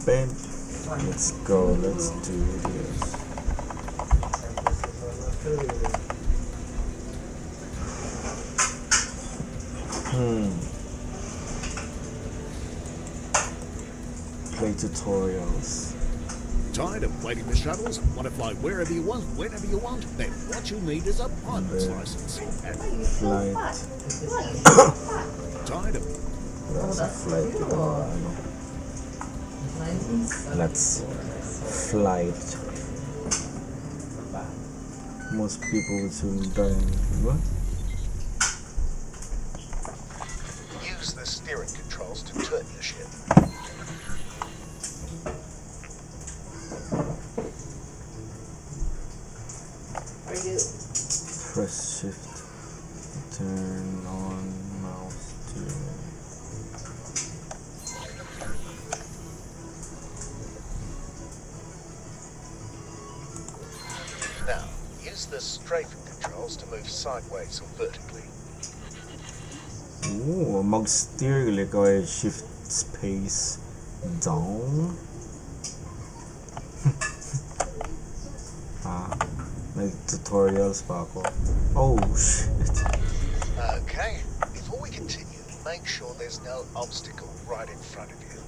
Bam. Let's go. Let's do this. Play tutorials. Tired of waiting for shuttles? Want to fly wherever you want, whenever you want? Then what you need is a pilot's license. And Flight. tired of That's a flight. Let's flight. Most people would soon die. What? use the steering controls to turn your ship. Press shift. Turn on mouse steering. Now, use the strafing controls to move sideways or vertically. Oo, mag-steer like a shift space down. May tutorials pa ako. Oh shit. Okay, before we continue, make sure there's no obstacle right in front of you.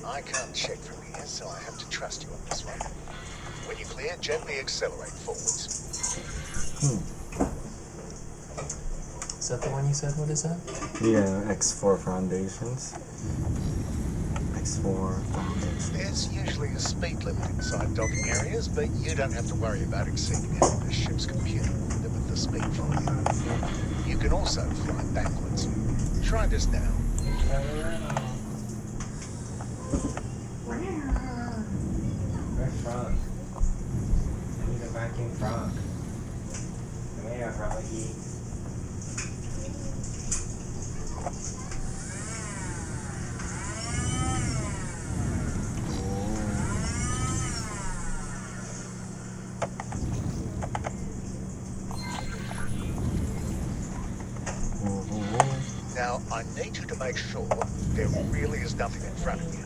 I can't check from here, so I have to trust you on this one. When you clear, gently accelerate forwards. Is that the one you said? What is that? Yeah, X4 foundations. X4 foundations. There's usually a speed limit inside docking areas, but you don't have to worry about exceeding it. The ship's computer will limit the speed for you. You can also fly backwards. Try this now. Where's Frog? I need a vacuum frog. Come here, Froggy. Now, I need you to make sure there really is nothing in front of you.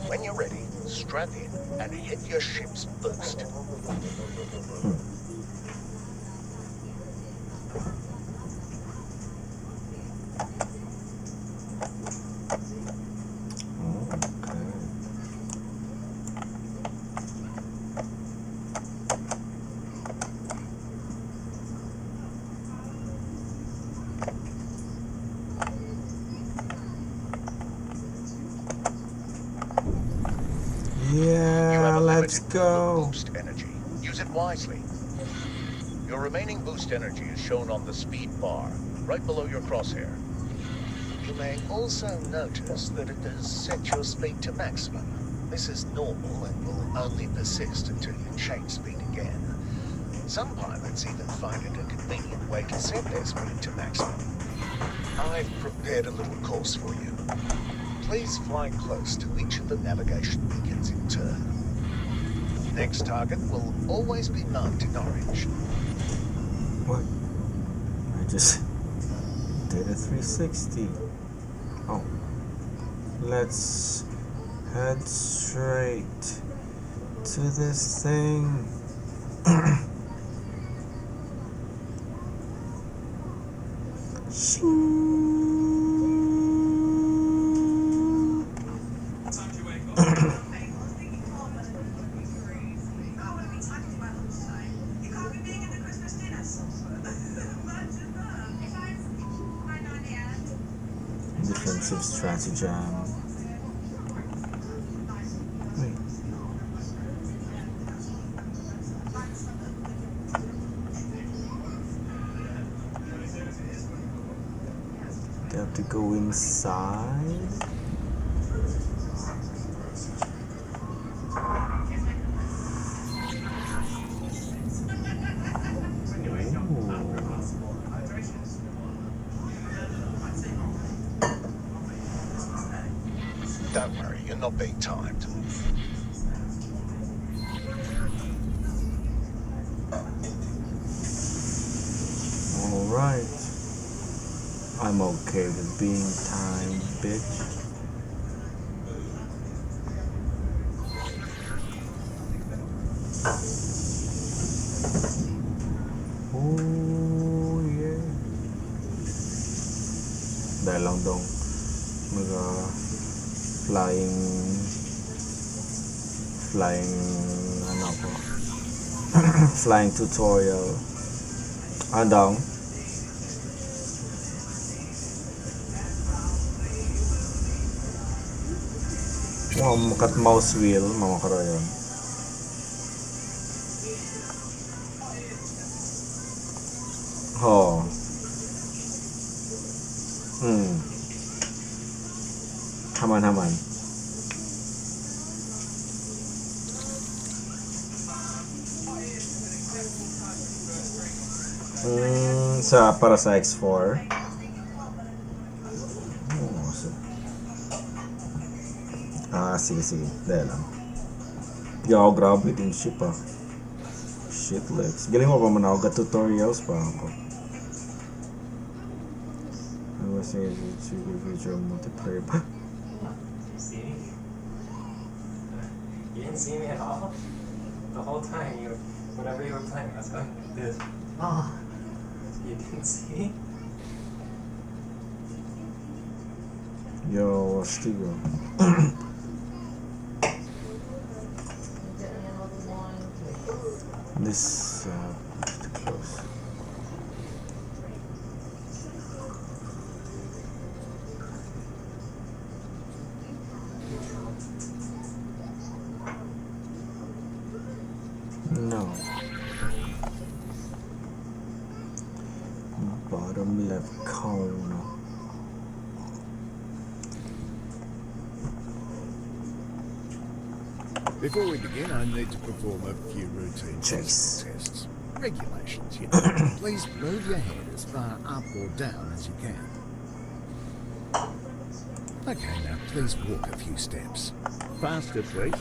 When you're ready, strap in and hit your ship's boost. Yeah, let's Limited number of go. boost energy. Use it wisely. Your remaining boost energy is shown on the speed bar, right below your crosshair. You may also notice that it has set your speed to maximum. This is normal and will only persist until you change speed again. Some pilots even find it a convenient way to set their speed to maximum. I've prepared a little course for you. Please fly close to each of the navigation beacons in turn. Next target will always be marked in orange. What? I just did a 360. Oh. Let's head straight to this thing. Defensive stratagem. Wait. They have to go inside. Don't worry, you're not being timed. Alright. I'm okay with being timed, bitch. flying ano po. Flying tutorial. Andang. Kat mouse wheel mga karoyon. Oh. Haman. Para sa X4. Sige. Dahil lang. Hindi ako grabe din ship Shit legs. Galing mo pa man ako. Tutorials pa ako. I was saying future multiplayer pa. See me? You didn't see me at all? The whole time, whenever you were playing, I was going like this. Oh, you didn't see? Yo, Stigo. This close. No. Bottom left corner. Before we begin, I need to perform a few routine Chase. tests. Regulations, you know. Please move your head as far up or down as you can. Okay, now please walk a few steps. Faster, please.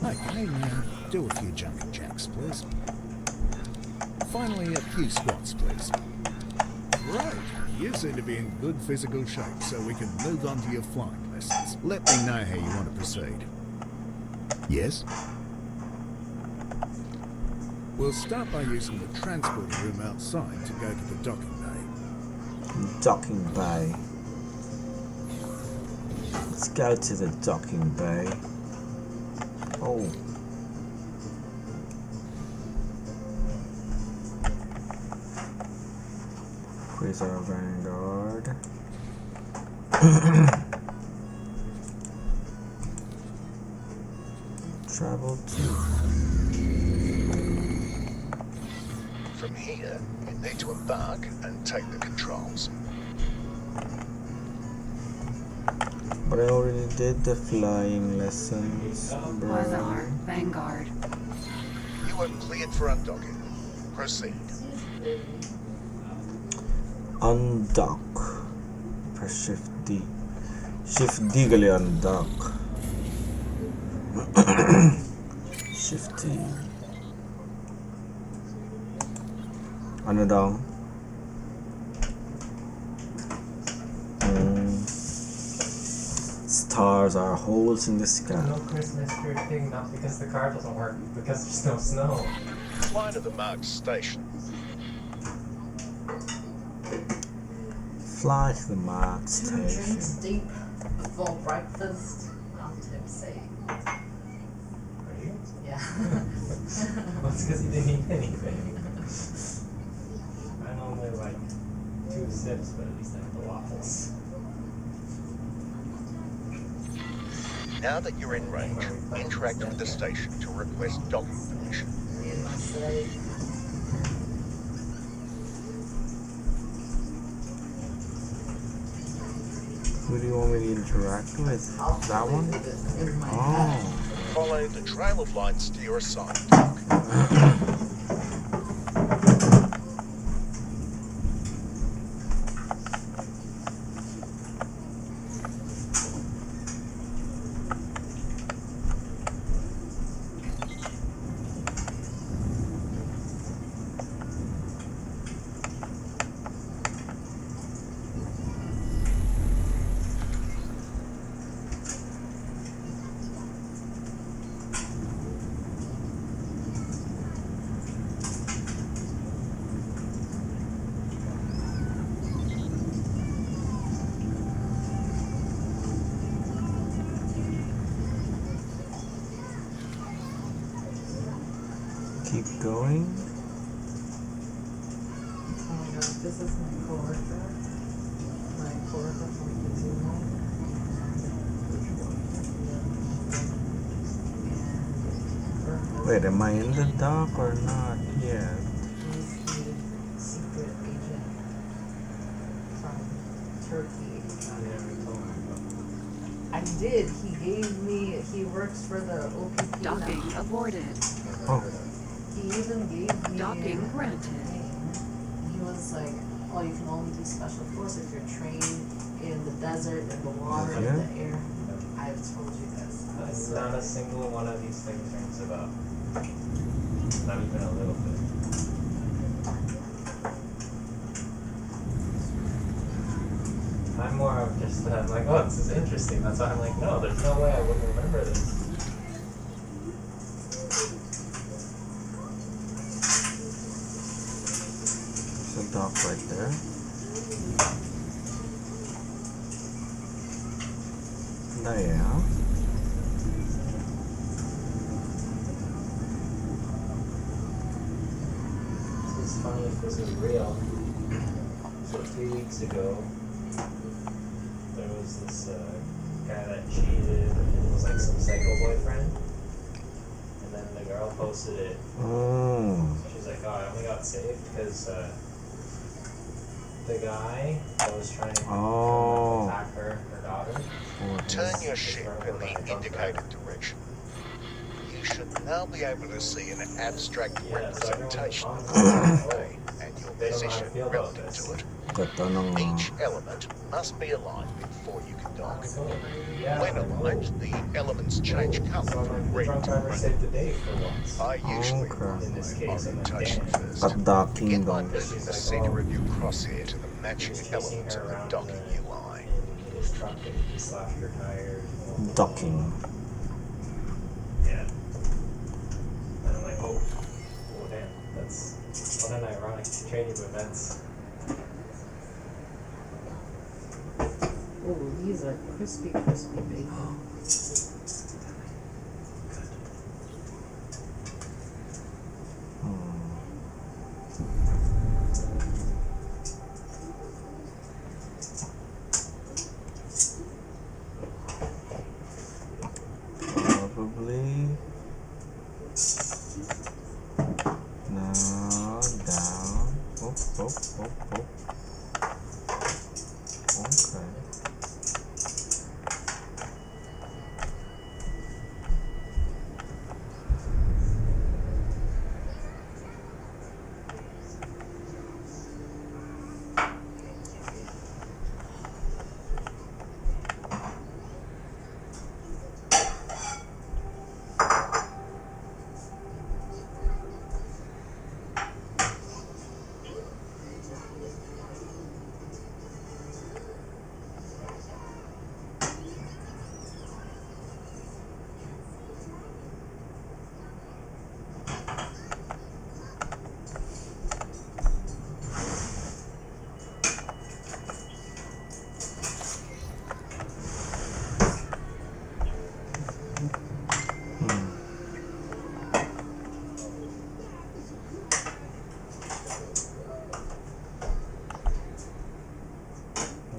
Okay, now do a few jumping jacks, please. Finally, a few squats, please. Right, you seem to be in good physical shape, so we can move on to your flying lessons. Let me know how you want to proceed. Yes? We'll start by using the transporter room outside to go to the docking bay. Docking bay. Let's go to the docking bay. Oh. Where's our Vanguard? Travel to. From here, you need to embark and take the controls. But I already did the flying lessons. Lazar, Vanguard. You are cleared for undocking. Proceed. Undock. Press Shift D. Shift D gali undock. Shift D. Ano daw? Stars are holes in the sky. No Christmas tree thing, not because the car doesn't work, because there's no snow. Fly to the marked station. Fly to the marked 2 station. drinks deep before breakfast. I'm tipsy. Are you? Yeah. Well, it's because you didn't eat anything. I normally like 2 sips, but at least I have the waffles. Now that you're in range, interact with the station to request docking permission. In my sleep. Who do you want me to interact with? I'll That one? leave it in my head. Oh. Follow the trail of lights to your assigned dock. keep going. Oh my god, this is my coworker. My coworker from Kizuna. Wait, am I in the dock or not yet? He's the secret agent from Turkey. I did. He gave me. He works for the OPP now. Docking aborted. Oh, He even gave me. Docking granted. He was like, "Oh, you can only do special force if you're trained in the desert, in the water, in the air." I've told you this. Not a single one of these things rings a bell. Not even a little bit. I'm more of just like, oh, this is interesting. That's why I'm like, no, there's no way I wouldn't remember this. there's a dock right there. Yeah. This is funny if this is real. So 3 weeks ago, there was this guy that cheated and was like some psycho boyfriend. And then the girl posted it. Oh. She's like, oh, I only got saved because the guy that was trying to attack her daughter. Turn your ship in the indicated direction. You should now be able to see an abstract representation of the domain and your They don't know how to position feel about relative this. to it. Ganda ng Each element must be aligned before you can dock. Yeah, When aligned, the elements change colour so I'm from like, red drunk to driver green. saved the day for once. I usually Okay. run In this my case, I'm like, orientation damn. first. at docking Begin by daw. moving the centre of your crosshair to the matching elements of the docking UI. In his truck and he slashed her tires. Docking. Yeah. And I'm like, oh damn, that's what an ironic chain of events. Oh, these are crispy bacon. Probably now down. Oh. Okay.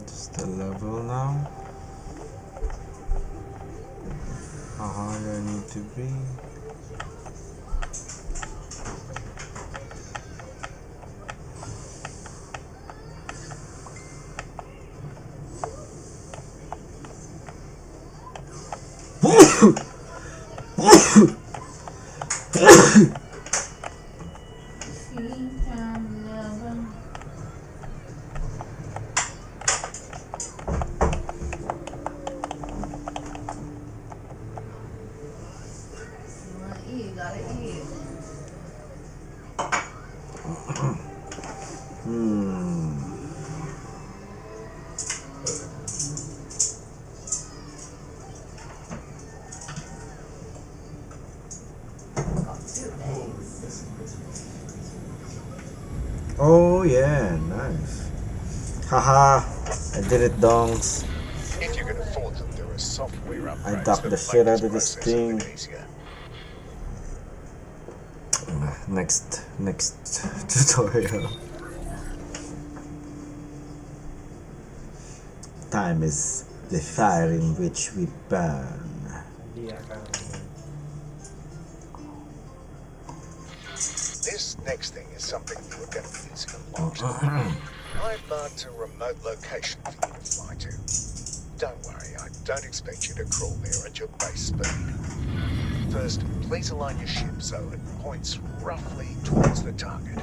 Just the level now. How high I need to be. You gotta eat. Oh yeah, nice. Haha, I did it, dongs. If you can afford them, there are software upgrades I ducked that the make shit out this of this process a bit thing. easier. next tutorial. Time is the fire in which we burn. Yeah, kind of. This next thing is something you are going to be using a lot. I've marked a remote location for you to fly to. Don't worry, I don't expect you to crawl there at your base speed. First, please align your ship so it points roughly towards the target.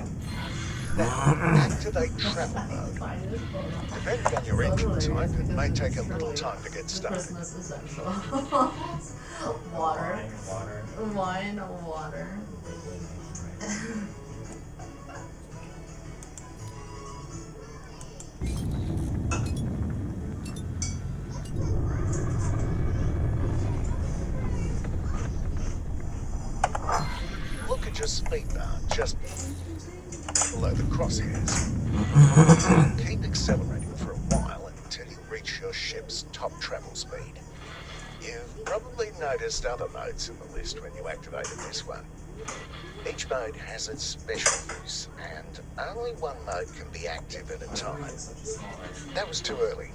Now, activate travel mode. Depending on your engine type, it may take a little time to get started. Christmas essential. Water. Wine, water. Look at your speed bar just below the crosshairs. Keep accelerating for a while until you reach your ship's top travel speed. You've probably noticed other modes in the list when you activated this one. Each mode has its special use, and only one mode can be active at a time. That was too early.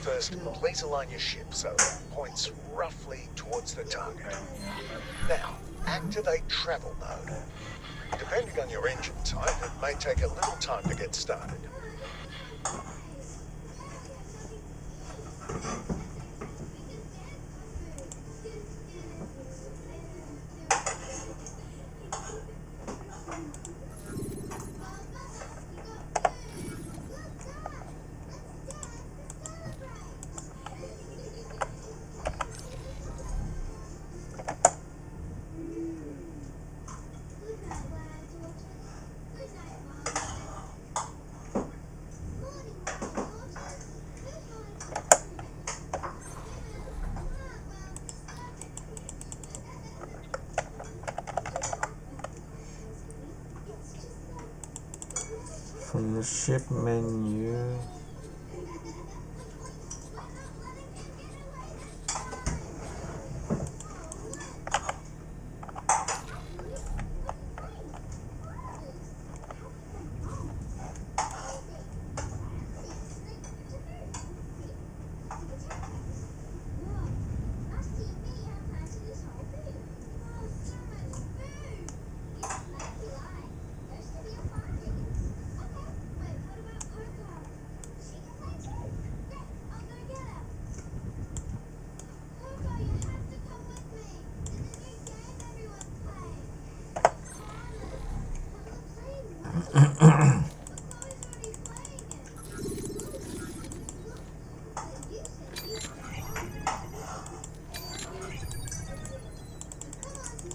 First, please align your ship so it points roughly towards the target. Now, activate travel mode. Depending on your engine type, it may take a little time to get started. From the ship menu.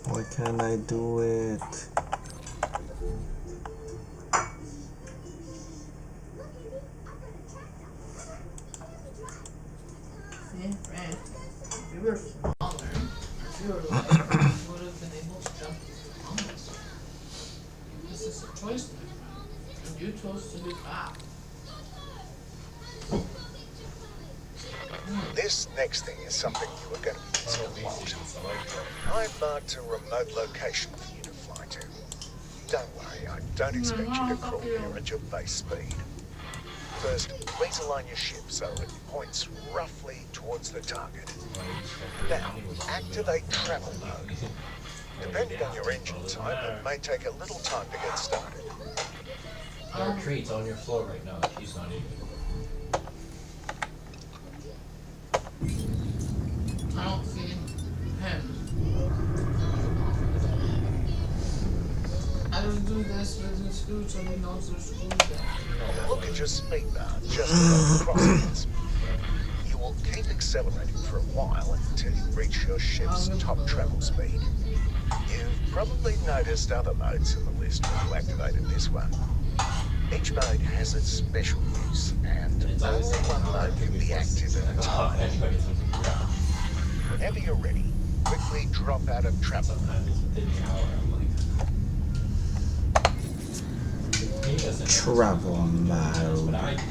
Why can't I do it? See, right? If you were smaller, if you were like, you would have been able to jump on this. This is a choice, my friend. And you chose to be fat. This next thing is something you are going to be using a lot. I've marked a remote location for you to fly to. Don't worry, I don't expect you to crawl there at your base speed. First, please align your ship so it points roughly towards the target. Now, activate travel mode. Depending on your engine type, it may take a little time to get started. There are treats on your floor right now that she's not eating. I don't see him. I just do this with the screw so he knows there's screws there. Look at your speed bar just above the crossings. You will keep accelerating for a while until you reach your ship's top travel speed. You've probably noticed other modes in the list when you activated this one. Each mode has its special use, and only one mode can be active at a time. Whenever you're ready, quickly drop out of travel mode. Travel mode.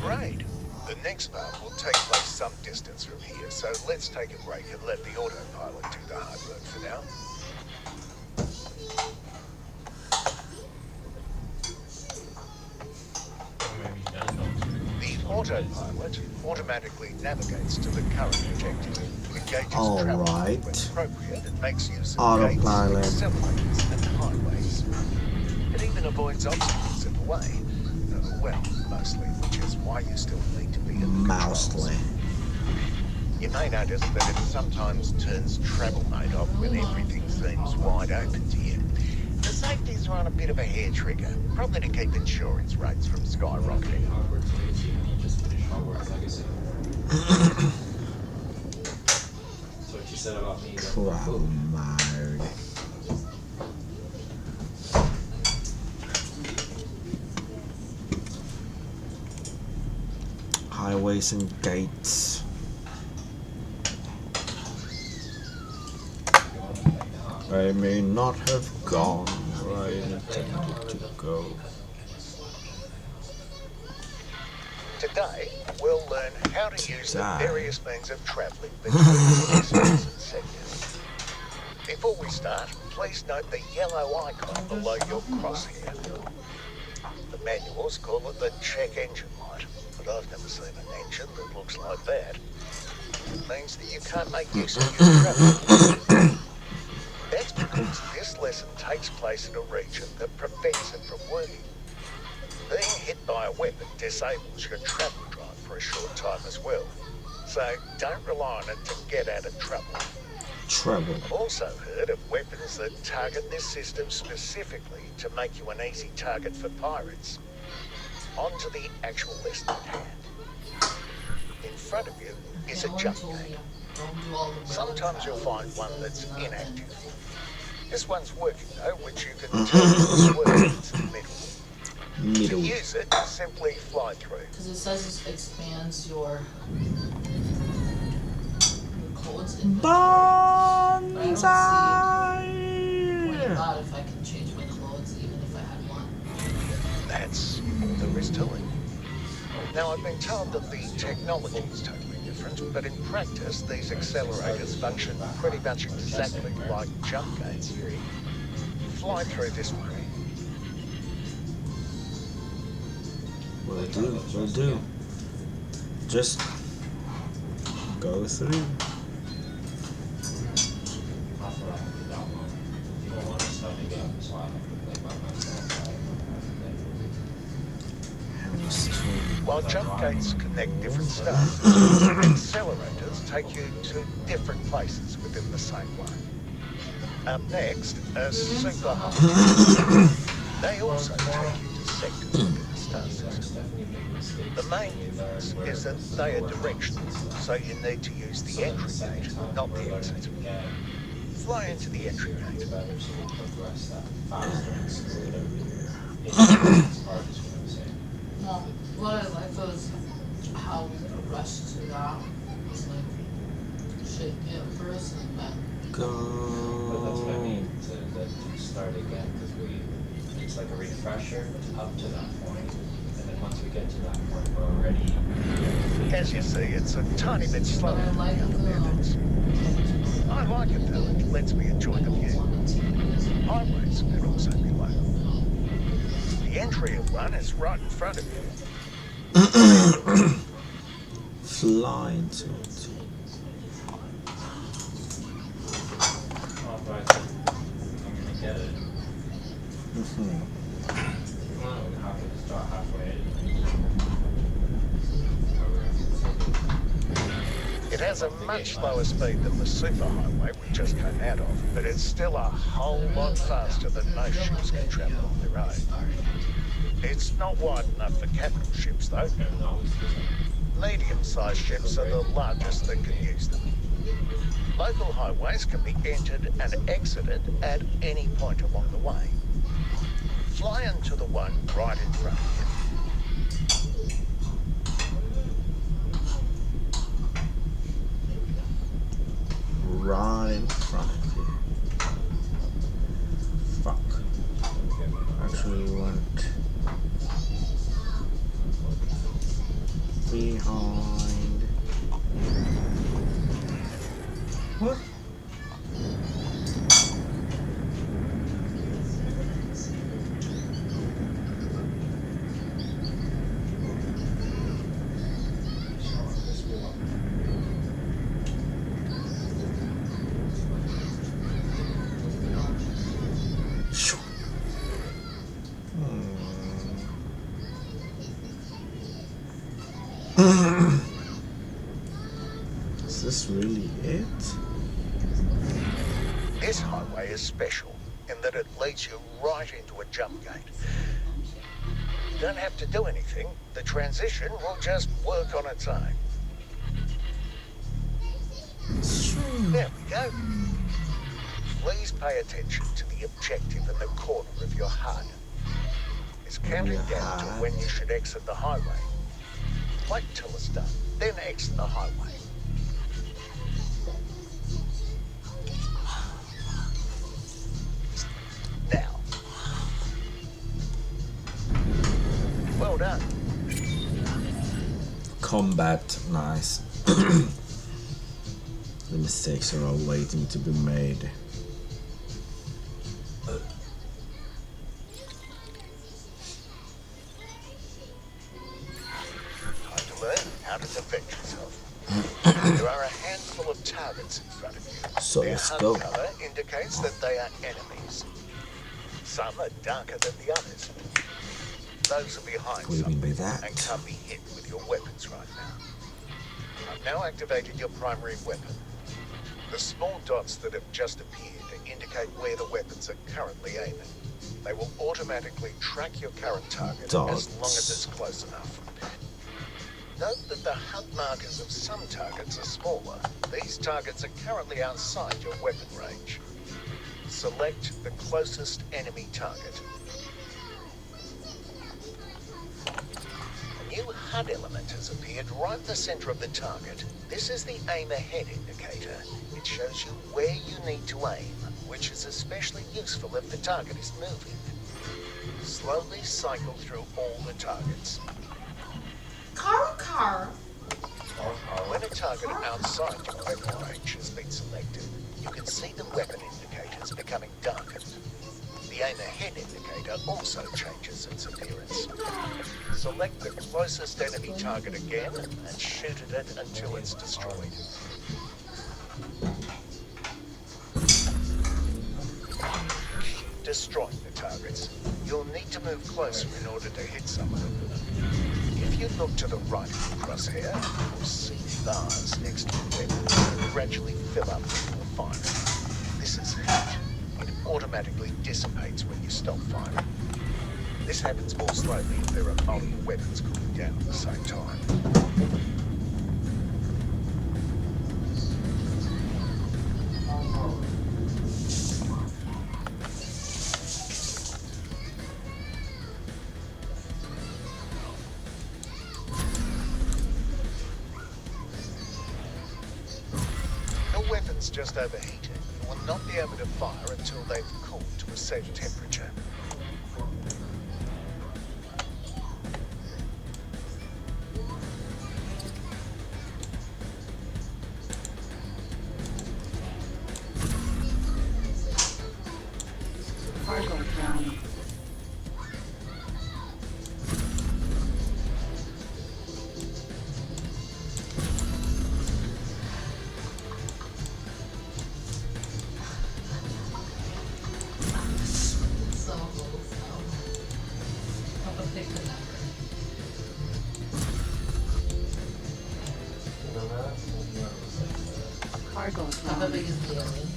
Great. The next part will take place some distance from here, so let's take a break and let the autopilot do the hard work for now. The autopilot automatically navigates to the current objective, engages All travel right. when appropriate, and makes use of gates, Autopilot. accelerators, and highways. It even avoids obstacles in the way. Well, mostly, which is why you still need to be in the Mousely. controls. You may notice that it sometimes turns travel mode off when everything seems wide open to you. The safeties are on a bit of a hair trigger, probably to keep insurance rates from skyrocketing. Hogwarts Legacy. You just finished Hogwarts Legacy. That's what you said about me. Travel mode. Highways and gates. I may not have gone where I intended to go. Today, we'll learn how to use the Today. various means of travelling between sectors and sectors. Before we start, please note the yellow icon below your crosshair. The manuals call it the check engine light, but I've never seen an engine that looks like that. It means that you can't make use of your travel. That's because this lesson takes place in a region that prevents it from working. Being hit by a weapon disables your travel drive for a short time as well. So don't rely on it to get out of trouble. Travel. I've also heard of weapons that target this system specifically to make you an easy target for pirates. On to the actual lesson at hand. In front of you is a jump gate. Sometimes you'll find one that's inactive. This one's working though, which you can tell is working in the middle. To Middle. use it, simply fly through. Because it says it expands your codes inventory. But I don't see point about if I can change my clothes even if I had one. That's all there is to it. Now, I've been told that the technology is totally different, but in practice, these accelerators function pretty much exactly like jump gates. Fly through this way. Will do. Just go through. That's what I have to download. You don't want to start the game, so I have to play by myself. While jump gates connect different stars, accelerators take you to different places within the same one. Up next, a super highway. They also take you to sectors within the star system. The main difference is that they are directional, so you need to use the entry gate, not the exit. Fly into the entry gate. No, what I like was how we progressed to that. It's like shit it first and then But that's what I Go. mean, to start again, because it's like a refresher up to that point, and then once we get to that point, we're already. As you see, it's a tiny bit slower but I than like the other methods. I like it though, it lets me enjoy the view. Highways can also be low. The entry of one is right in front of you. Fly into it. Oh, but I'm gonna get it. Well, we have to start halfway. It has a much lower speed than the superhighway we just came out of, but it's still a whole lot faster than most ships can travel on their own. It's not wide enough for capital ships though. Medium-sized ships are the largest that can use them. Local highways can be entered and exited at any point along the way. Fly into the one right in front of you. Right in front of you. Fuck. Actually, we want. We behind. What? Shoo. Is this really it? This highway is special in that it leads you right into a jump gate. You don't have to do anything. The transition will just work on its own. There we go. Please pay attention to the objective in the corner of your HUD. It's counting down to when you should exit the highway. Wait until it's done, then exit the highway. Now. Well done. Combat, nice. The mistakes are all waiting to be made. Time to learn how to defend yourself. There are a handful of targets in front of you. So Their let's HUD go. color indicates that they are enemies. Some are darker than the others. Those are behind What do you mean by something that? and can't be hit with your weapons right now. I've now activated your primary weapon. The small dots that have just appeared indicate where the weapons are currently aiming. They will automatically track your current target as long as Dots. it's close enough. Note that the HUD markers of some targets are smaller. These targets are currently outside your weapon range. Select the closest enemy target. A new HUD element has appeared right in the center of the target. This is the aim ahead indicator. It shows you where you need to aim, which is especially useful if the target is moving. Slowly cycle through all the targets. Car. When a target outside your weapon range has been selected, you can see the weapon indicators becoming darkened. The aim ahead indicator also changes its appearance. Select the closest enemy target again and shoot at it until it's destroyed. Destroying the targets. You'll need to move closer in order to hit some of them. If you look to the right of the crosshair, you'll see bars next to the weapon that gradually fill up with more fire. This is heat. It automatically dissipates when you stop firing. This happens more slowly if there are multiple weapons cooling down at the same time. Your weapon's just overheated. You will not be able to fire until they've cooled to a safe temperature. Cargo drone. So close. Papa pick the number. Cargo Papa drone. Pig is the alien.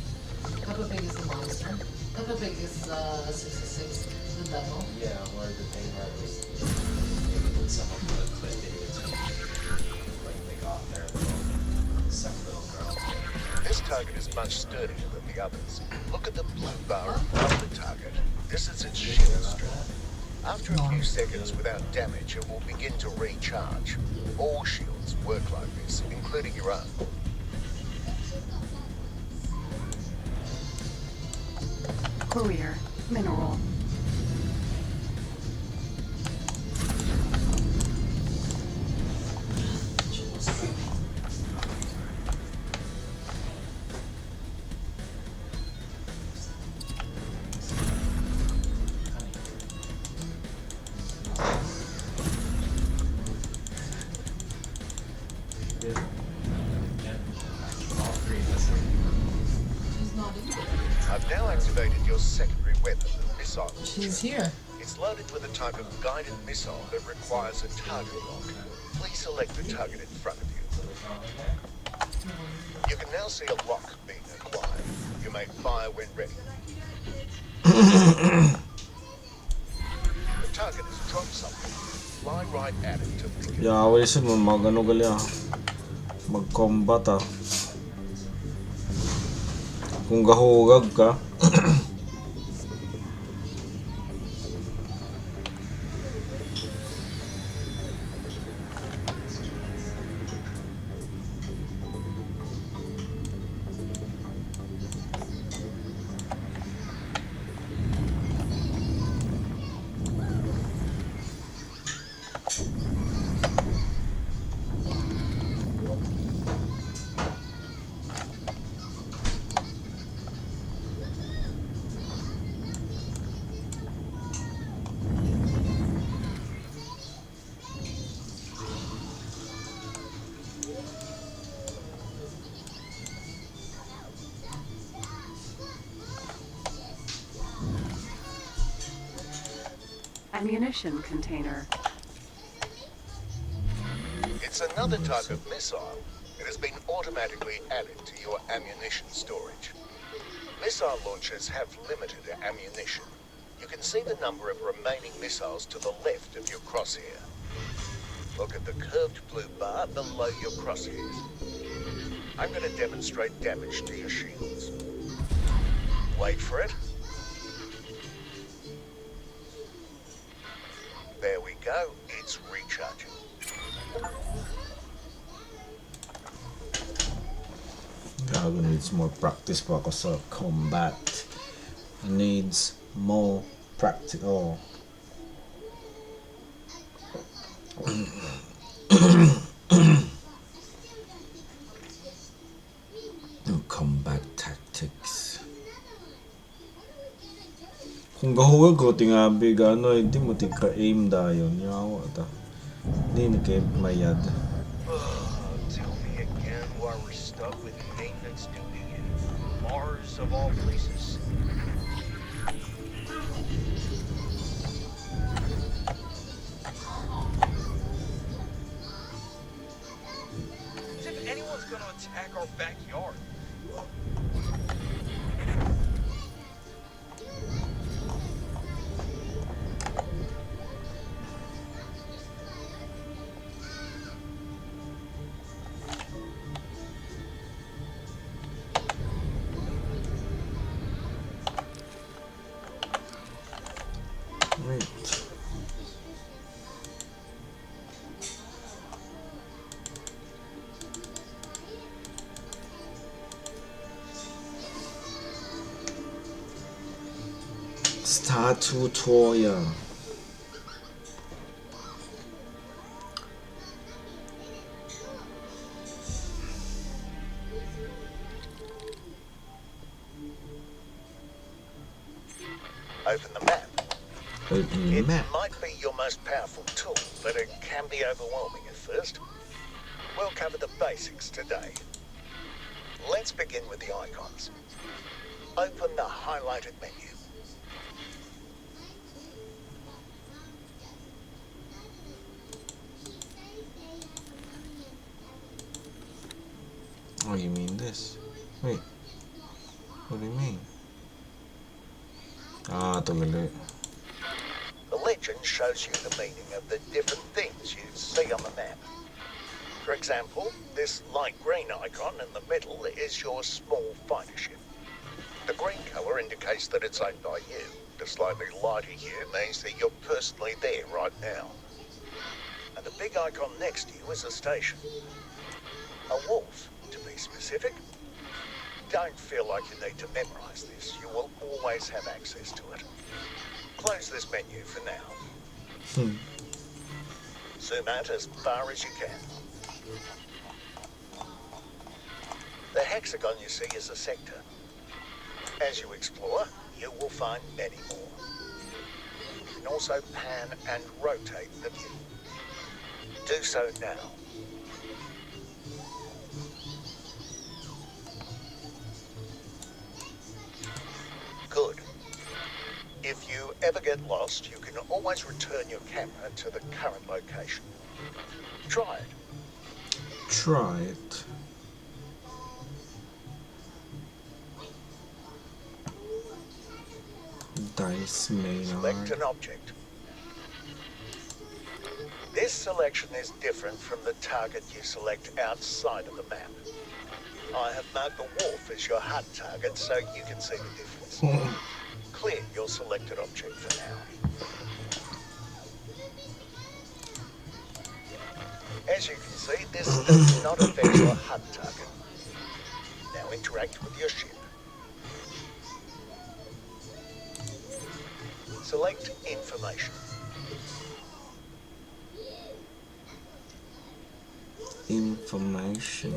Papa Pig is the monster. Papa Pig is 66, the devil. Yeah, or the thing that was maybe someone put a clip in between, like they got their little some little girl. This target is much sturdier than the others. Look at the blue bar above the target. This is its shield strength. After a few seconds without damage, it will begin to recharge. All shields work like this, including your own. Courier. Mineral. Good. Yeah. All three missing. She's not in there. I've now activated your secondary weapon, the missile. She's here. It's loaded with a type of guided missile that requires a target lock. Please select the target in front of you. So there's not like that. You can now see a lock being acquired. You may fire when ready. The target has dropped something. Fly right at it to pick it. Yeah, wala siya mag ano gali mag-combat Kung gahugag ka. Ammunition container. It's another type of missile. It has been automatically added to your ammunition storage. Missile launchers have limited ammunition. You can see the number of remaining missiles to the left of your crosshair. Look at the curved blue bar below your crosshairs. I'm going to demonstrate damage to your shields. Wait for it. There we go. It's recharging. Gago needs more practice pa ako sa combat. Needs more practice. Oh. Combat tactics. Kung gahuwag ko tingabi gano hindi mo tika-aim dayon yawa ta. Hindi na kayo mayad. Tell me again why we're stuck with maintenance duty in Mars of all places. As if anyone's gonna attack our backyard. Wait. Start tutorial. Open the map. Open the It map. might be your most powerful tool, but it can be overwhelming at first. We'll cover the basics today. Let's begin with the icons. Open the highlighted menu. Oh, you mean this? Wait. What do you mean? Ah, tuloy. The legend shows you the meaning of the different things you see on the map. For example, this light green icon in the middle is your small fighter ship. The green colour indicates that it's owned by you. The slightly lighter hue means that you're personally there right now. And the big icon next to you is a station. A wharf, to be specific. Don't feel like you need to memorise this. You will always have access to it. Close this menu for now. Zoom out as far as you can. The hexagon you see is a sector. As you explore, you will find many more. You can also pan and rotate the view. Do so now. If you ever get lost, you can always return your camera to the current location. Try it. Try it. Dice Select Maynard. an object. This selection is different from the target you select outside of the map. I have marked the wharf as your HUD target so you can see the difference. Clear your selected object for now. As you can see, this does not affect your HUD target. Now interact with your ship. Select information. Information.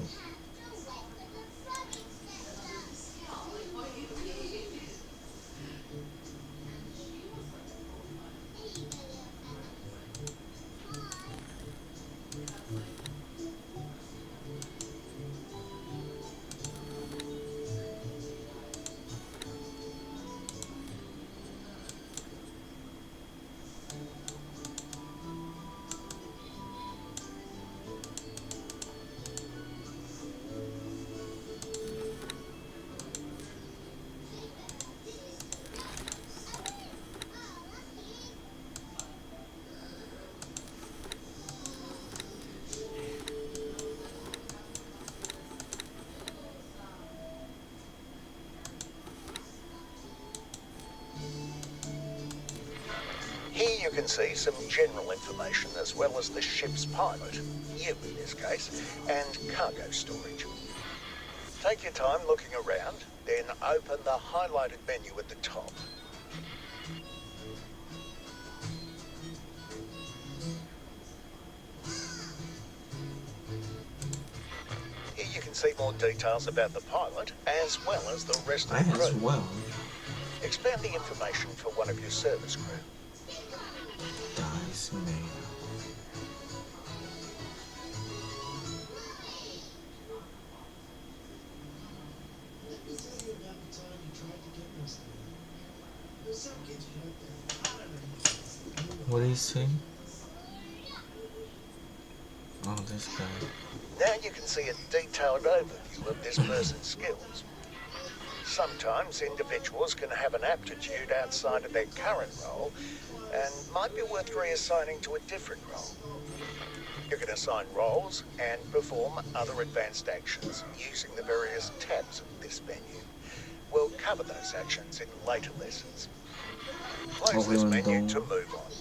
Here you can see some general information as well as the ship's pilot, you in this case, and cargo storage. Take your time looking around, then open the highlighted menu at the top. Here you can see more details about the pilot as well as the rest of the As crew. well. Expand the information for one of your service crew. Dice Maynard. What do you say? Oh, this guy. Now you can see a detailed overview of this person's skills. Sometimes individuals can have an aptitude outside of their current role and might be worth reassigning to a different role. You can assign roles and perform other advanced actions using the various tabs of this menu. We'll cover those actions in later lessons. Close this menu to move on.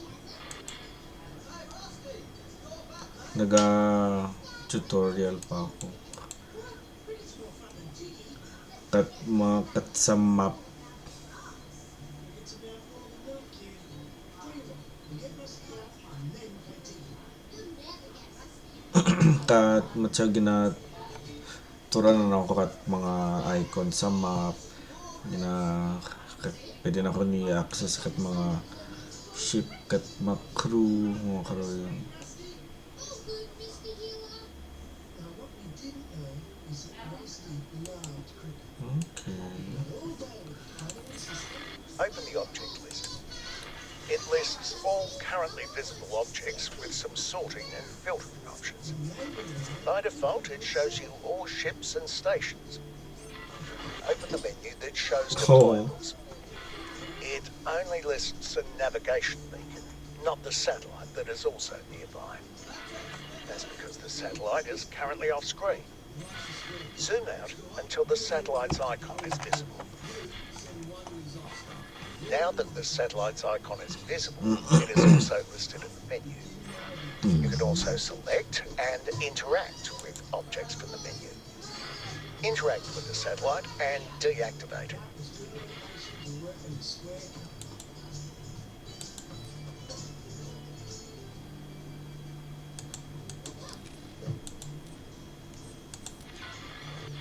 Tutorial pa ako. Kat sa map. Kat matya ginaturan na ako kat mga icon sa map. Pwede na ako ni-access kat mga ship kat mga crew yun. Okay. Open the object list. It lists all currently visible objects with some sorting and filtering options. By default, it shows you all ships and stations. Open the menu that shows deployables. It only lists a navigation beacon, not the satellite that is also nearby. That's because the satellite is currently off screen. Zoom out until the satellite's icon is visible. Now that the satellite's icon is visible, it is also listed in the menu. You can also select and interact with objects from the menu. Interact with the satellite and deactivate it.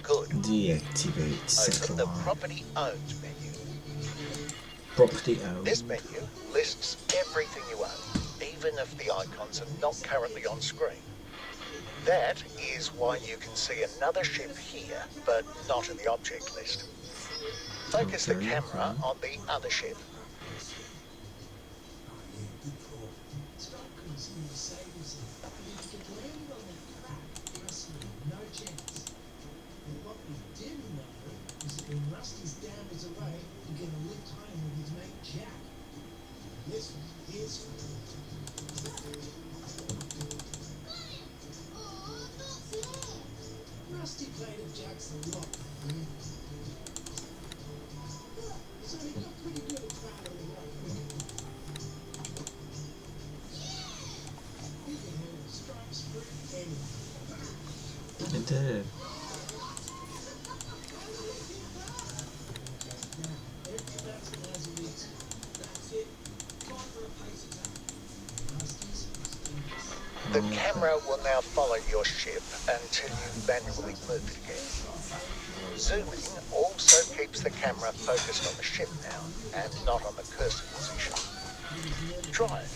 Good. Deactivate Open the satellite. Property Owned menu. Property owned. This menu lists everything you own, even if the icons are not currently on screen. That is why you can see another ship here, but not in the object list. Focus the Okay, camera on the other ship. It did. The camera will now follow your ship until you manually move it again. Zooming also keeps the camera focused on the ship now and not on the cursor position. Try it.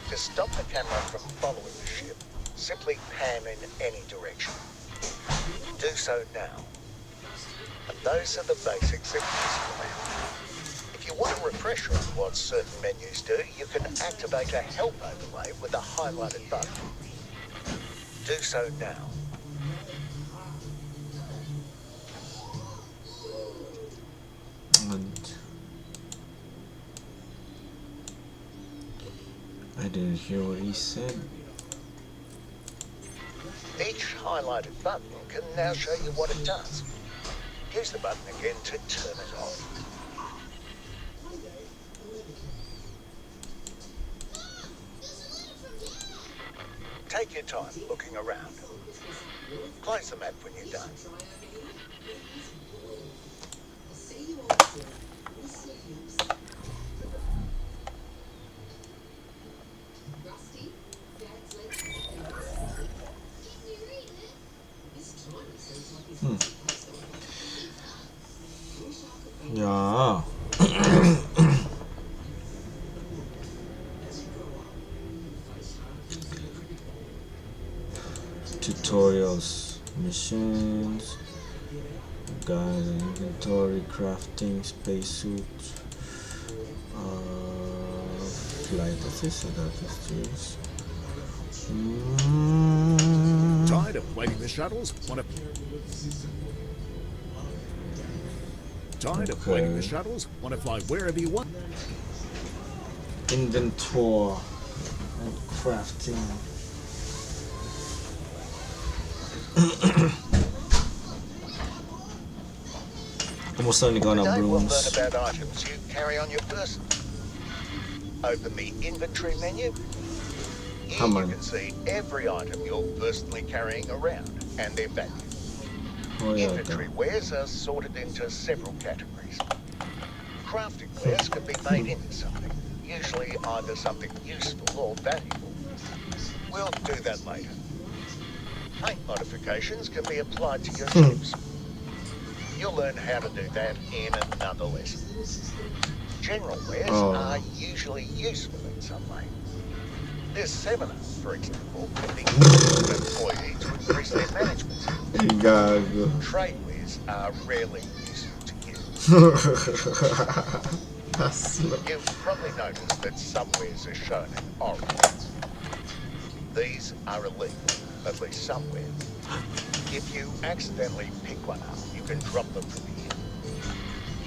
To stop the camera from following the ship, simply pan in any direction. Do so now. And those are the basics of using the map. If you want a refresher on what certain menus do, you can activate a help overlay with a highlighted button. Do so now. And I didn't hear what he said. Each highlighted button can now show you what it does. Use the button again to turn it off. Take your time looking around. Close the map when you're done. Yeah. Tutorials, missions, guys, inventory, crafting, spacesuit, flight assist, adapters. Tired of waiting the shuttles? Tired of waiting the shuttles? Want to fly wherever you want? Inventory and crafting. Almost only got Today our we'll learn brooms. about items you carry on your person. Open the inventory menu. Here Come you on. can see every item you're personally carrying around and their value. Oh yeah, Inventory wares are sorted into several categories. Crafting wares can be made into something, usually either something useful or valuable. We'll do that later. Paint modifications can be applied to your ships. You'll learn how to do that in another lesson. General wares are usually useful in some way. This seminar, for example, can be used for employees to increase their management skills. you gotta go. Trade wares are rarely useful to you. That's You've probably noticed that some wares are shown in orange. These are illegal, at least some wares. If you accidentally pick one up, you can drop them from here.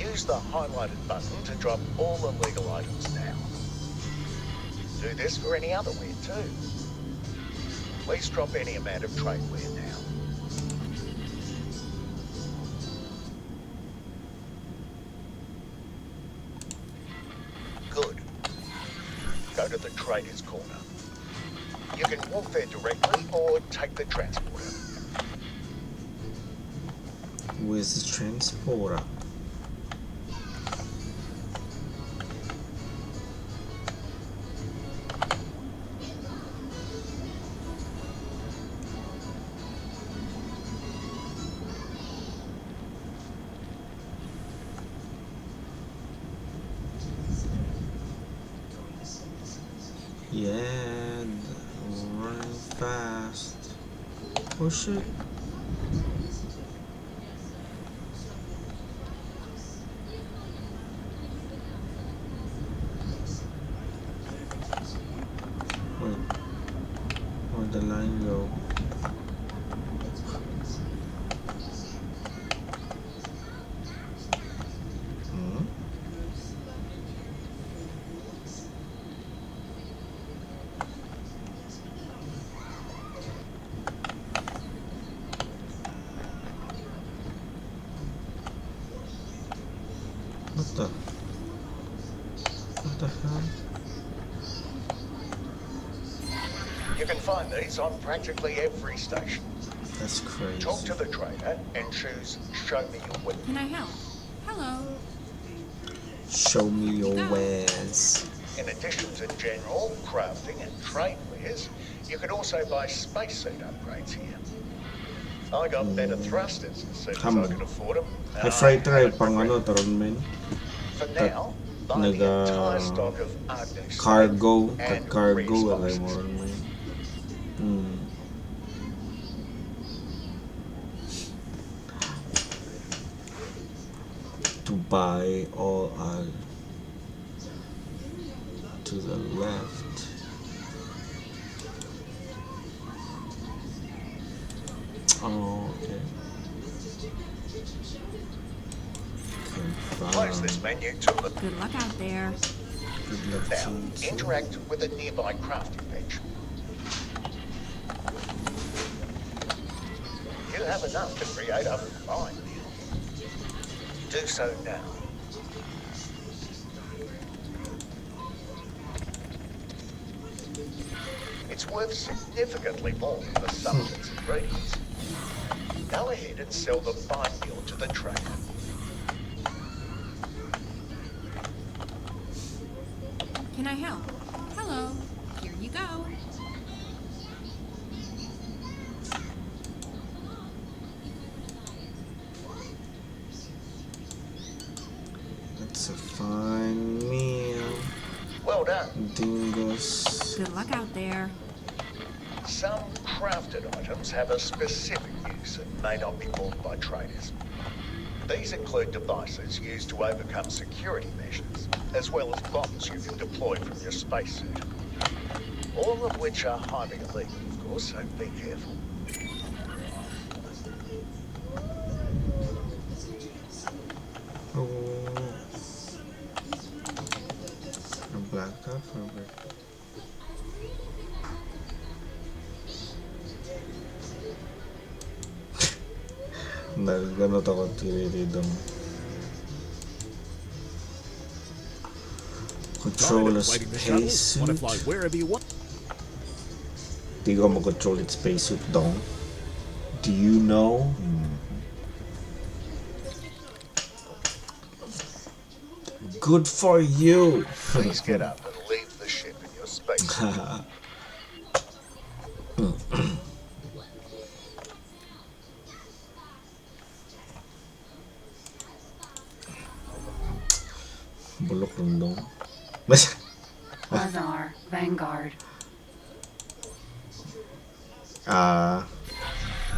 Use the highlighted button to drop all illegal items now. Do this for any other ware too. Please drop any amount of trade ware now. Good. Go to the Traders Corner. You can walk there directly or take the transporter. Where's the transporter? Yeah, running fast. Oh shit. Wait, where'd the line go? Hmm? What the hell? You can find these on practically every station. That's crazy. Talk to the trader and choose Show Me Your Weapon. Can I help? Hello. Show me your wares. In addition to general, crafting and trade wares, you can also buy spacesuit upgrades here. I got better thrusters as soon as I could afford them. May freighter ay pang ano, taron men. For now, buy the entire stock of Agnes Cargo, and cargo, free alay spices. mo ron men. To buy all to the left. Oh, okay. Close this menu to the Good luck out there. Good luck now. to you. Interact with a nearby crafting bench. You have enough to create a fine meal. Do so now. It's worth significantly more than the sum of its ingredients. Go ahead and sell the fine meal to the trader. Can I help? Hello. Here you go. That's a fine meal. Well done. Dingoes. Good luck out there. Some crafted items have a specific use and may not be bought by traders. These include devices used to overcome security measures, as well as bombs you can deploy from your spacesuit. All of which are highly illegal, of course, so be careful. Oh. A black top or a black top? Nagano ako tiriridong. Control a Tired of waiting the shuttle? Want to spacesuit. fly wherever you want? Di ko mag-control its spacesuit dong. Do you know? Good for you. Please get up and leave the ship in your spacesuit. Bulok lang dong. Lazar, Vanguard.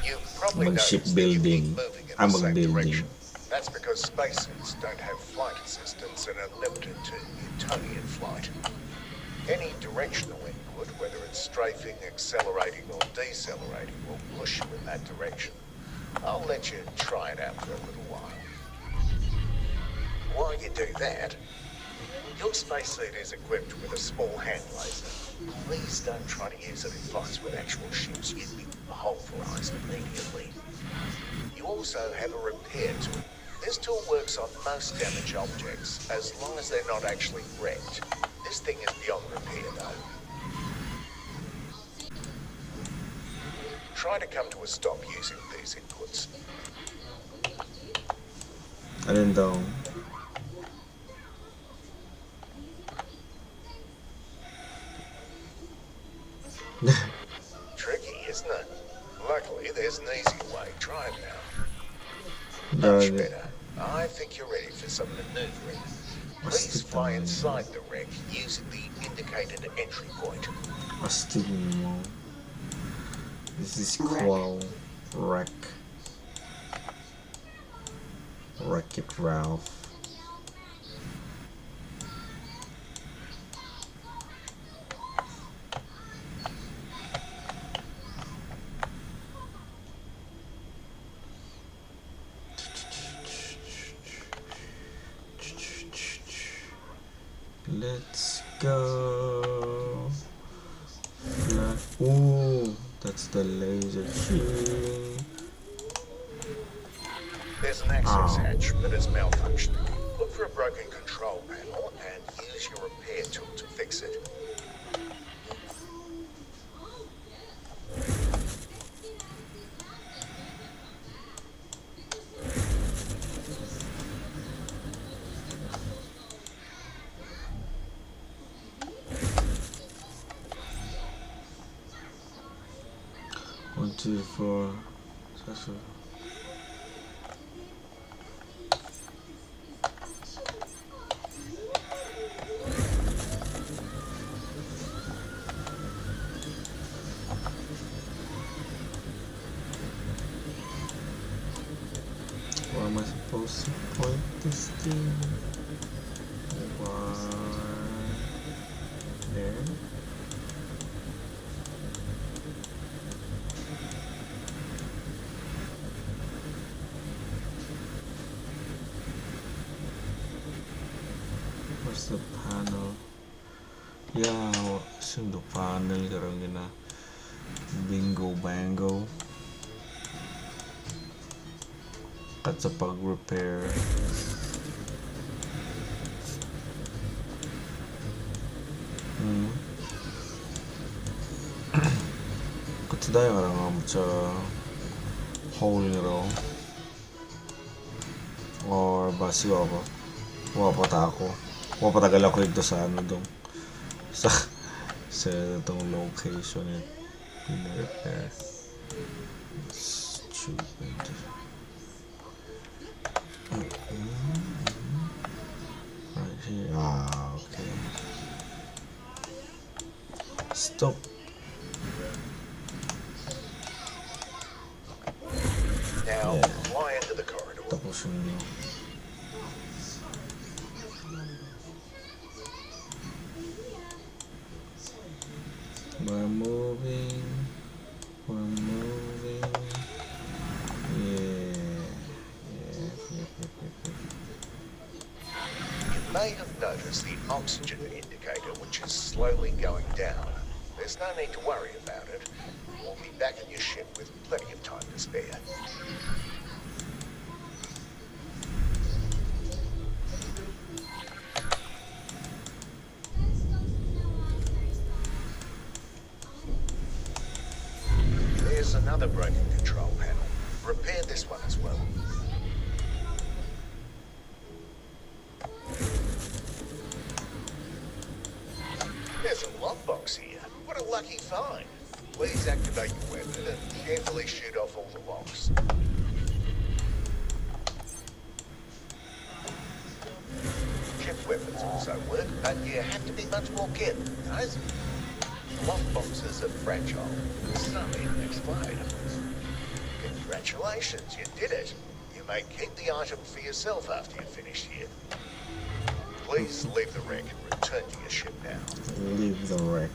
You've probably Mag-ship noticed that you keep building. moving in Ah, the same mag-building. direction. That's because spacesuits don't have flight assistance and are limited to Newtonian flight. Any directional input, whether it's strafing, accelerating, or decelerating, will push you in that direction. I'll let you try it out for a little while. While you do that, your spacesuit is equipped with a small hand laser. Please don't try to use it in fights with actual ships. You'd be pulverized immediately. You also have a repair tool. This tool works on most damaged objects, as long as they're not actually wrecked. This thing is beyond repair, though. Try to come to a stop using these inputs. Alin daw? Tricky, isn't it? Luckily, there's an easy way. Try it now. Dahil Much better. I think you're ready for some maneuvering. Please fly inside the wreck using the indicated entry point. astig mo. This is Qual Wreck. Wreck-It Ralph. Let's go. Ooh, that's the laser key. There's an access hatch, but it's malfunctioning. Look for a broken control panel and use your repair tool to fix it. 1, 2, 4. Special. Where am I supposed to point this thing? There. Where's the panel? Yeah, what's in the panel? Karang gina bingo bango. At sa pag-repair. Kutsudayo nga lang sa hole niro. Or basi wapa. Wapa ako. Wapa tagal ako ito sa ano dong. Sa itong location it. Repair. Stupid. Right here. Ah, okay. Stop. Now, fly into the corridor. Tapos yun. We're moving. We're moving. You may have noticed the oxygen indicator, which is slowly going down. There's no need to worry about it. We'll be back in your ship with plenty of time to spare. There's another broken control panel. Repair this one as well. There's a lockbox here. What a lucky find. Please activate your weapon and carefully shoot off all the locks. Chip weapons also work, but you have to be much more careful, guys. Lockboxes are fragile. Some even explode. Congratulations, you did it. You may keep the item for yourself after you're finished here. Please leave the wreck and return to your ship now. Leave the wreck.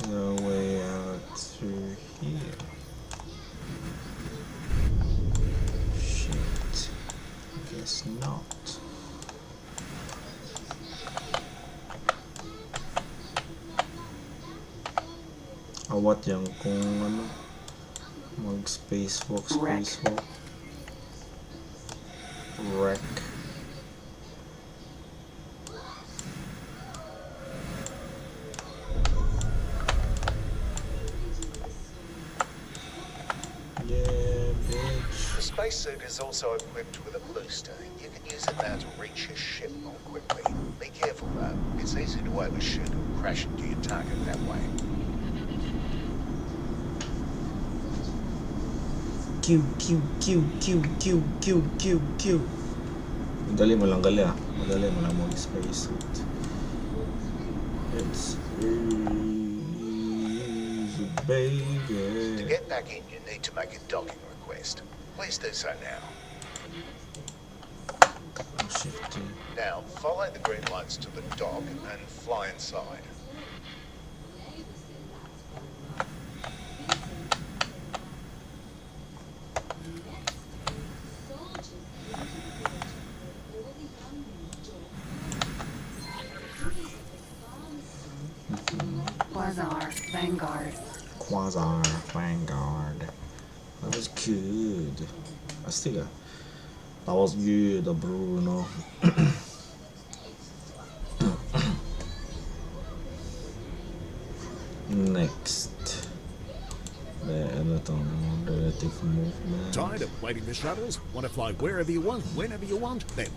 No way out through here. Shit. Guess not. What yung kung ano mag spacewalk wreck. Yeah, bitch. The spacesuit is also equipped with a booster. You can use it now to reach your ship more quickly. Be careful though. It's easy to overshoot or crash into your target that way. Q. Madali mo lang gali ah. Madali mo lang mag-spacesuit. It's easy, baby. To get back in, you need to make a docking request. Please do so now. Oh, shit, dude. Now, follow the green lights to the dock and fly inside. Quasar Vanguard. That was good. That was good, Bruno. Next. Relative movement. Tired of waiting for shuttles? Want to fly wherever you want, whenever you want? Then.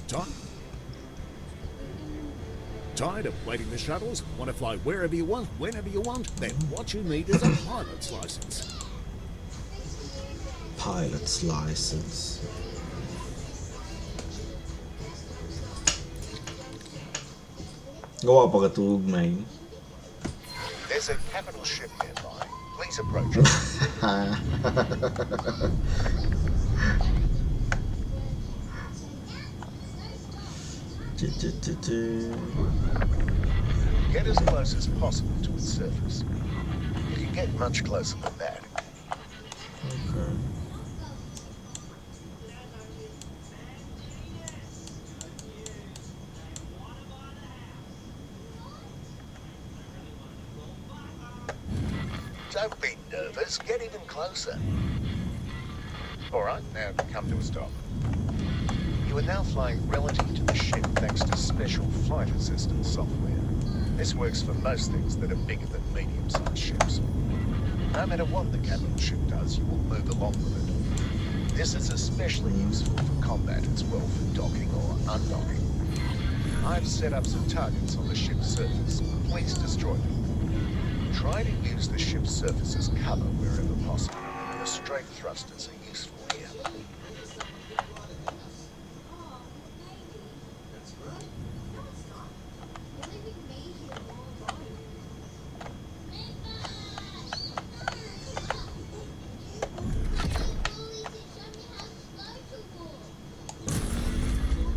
Time. Tired of waiting the shuttles? Want to fly wherever you want, whenever you want? Then what you need is a pilot's license. Pilot's license. Gawa pa katulog na yun. There's a capital ship nearby. Please approach it. Get as close as possible to its surface. If you get much closer than that, Okay. don't be nervous. Get even closer. All right, now come to a stop. You are now flying relative to the ship thanks to special flight assistance software. This works for most things that are bigger than medium-sized ships. No matter what the capital ship does, you will move along with it. This is especially useful for combat as well for docking or undocking. I've set up some targets on the ship's surface. Please destroy them. Try to use the ship's surface as cover wherever possible. The straight thrusters are useful here.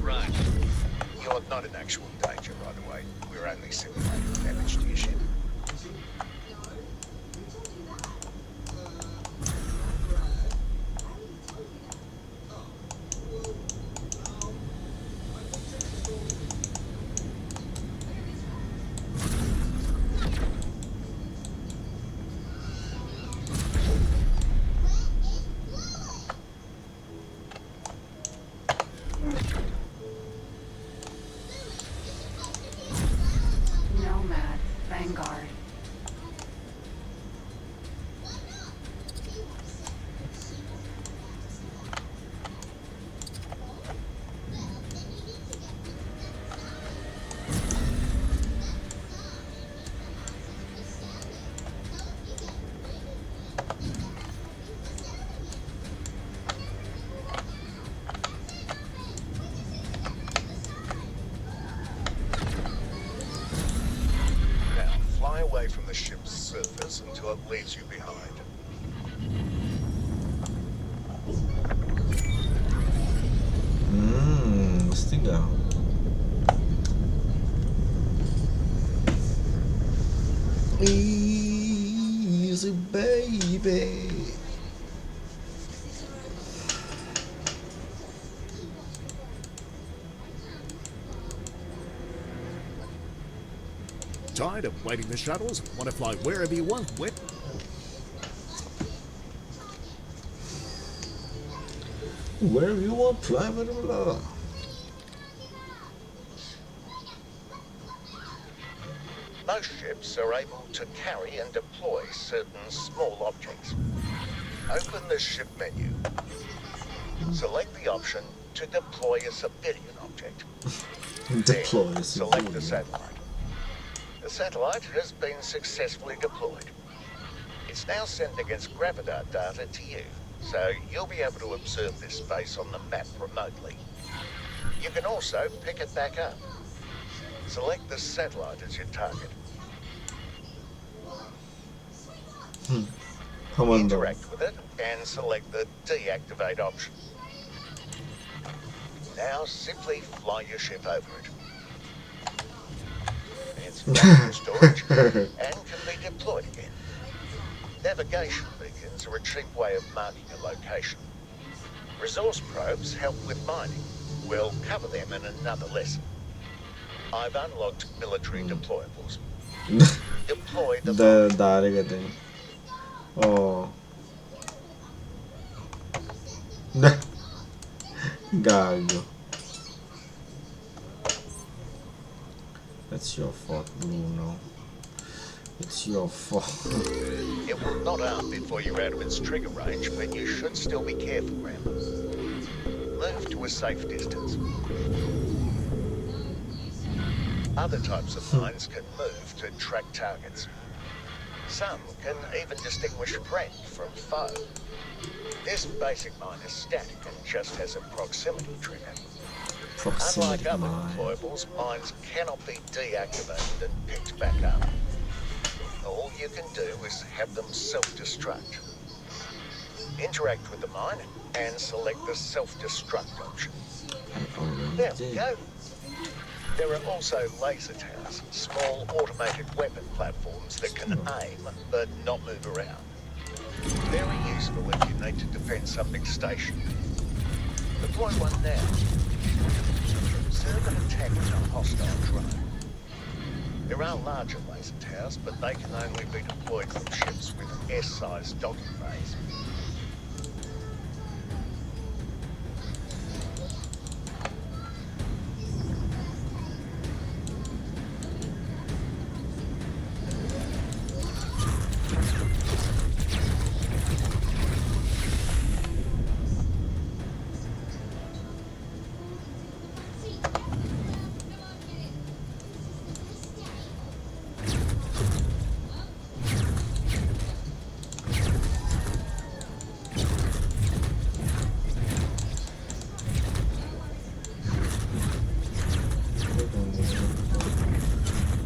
Right. You're not in actual danger right away. We're only simulating damage to your ship. Nomad, Vanguard. Now, fly away from the ship's surface until it leaves you behind. Mesti nga. Easy baby. Tired of waiting the shuttles? Want to fly wherever you want? Wherever you want, fly, blah, blah, blah. Most ships are able to carry and deploy certain small objects. Open the ship menu. Select the option to deploy a civilian object. Deploy Then a select the civilian. satellite. The satellite has been successfully deployed. It's now sending its Gravidar data to you, so you'll be able to observe this space on the map remotely. You can also pick it back up. Select the satellite as your target. Come on, dog. Interact with it and select the deactivate option. Now simply fly your ship over it. It's back in storage and can be deployed again. Navigation beacons are a cheap way of marking a location. Resource probes help with mining. We'll cover them in another lesson. I've unlocked military deployables. Deploy the Dari ka din. Oh. Gago. That's your fault, Bruno. It's your fault. It will not arm before you're out of its trigger range, but you should still be careful around them. Move to a safe distance. Other types of mines can move to track targets. Some can even distinguish friend from foe. This basic mine is static and just has a proximity trigger. Unlike Proximity other mine. deployables, mines cannot be deactivated and picked back up. All you can do is have them self-destruct. Interact with the mine and select the self-destruct option. There we go. There are also laser towers, small automated weapon platforms that can aim but not move around. Very useful if you need to defend something stationary. Deploy one now. Observe an attack on a hostile drone. There are larger laser towers, but they can only be deployed from ships with S-sized docking bays.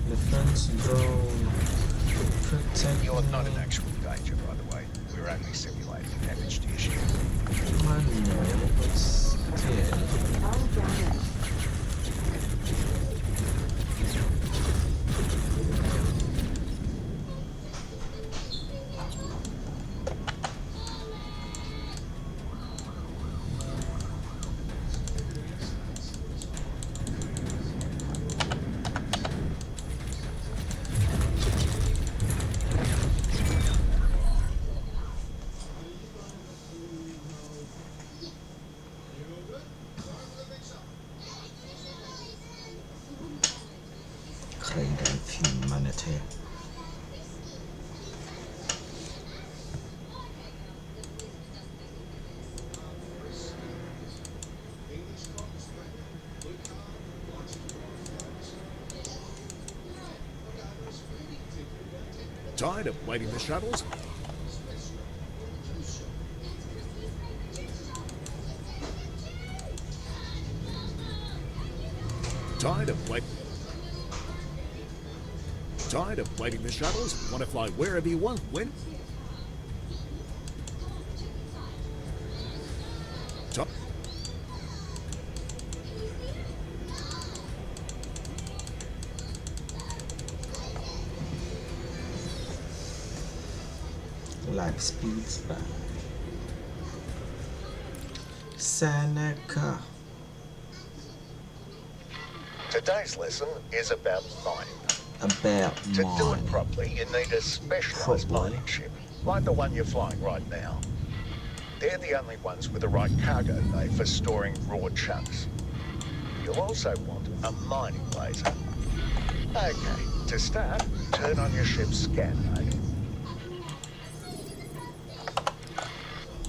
Defense drone. Protect You're not me. in actual danger, by the way. We're only simulating damage to your ship. I know, but still. Cradle of humanity. Tired of waiting for shuttles? Tired of waiting? Tired of waiting for shuttles? Want to fly wherever you want, when? Ti- Life speeds by. Seneca. Today's lesson is about mining. About To do mine. it properly, you need a specialised Properly. mining ship, like the one you're flying right now. They're the only ones with the right cargo bay for storing raw chunks. You'll also want a mining laser. Okay, to start, turn on your ship's scan mode.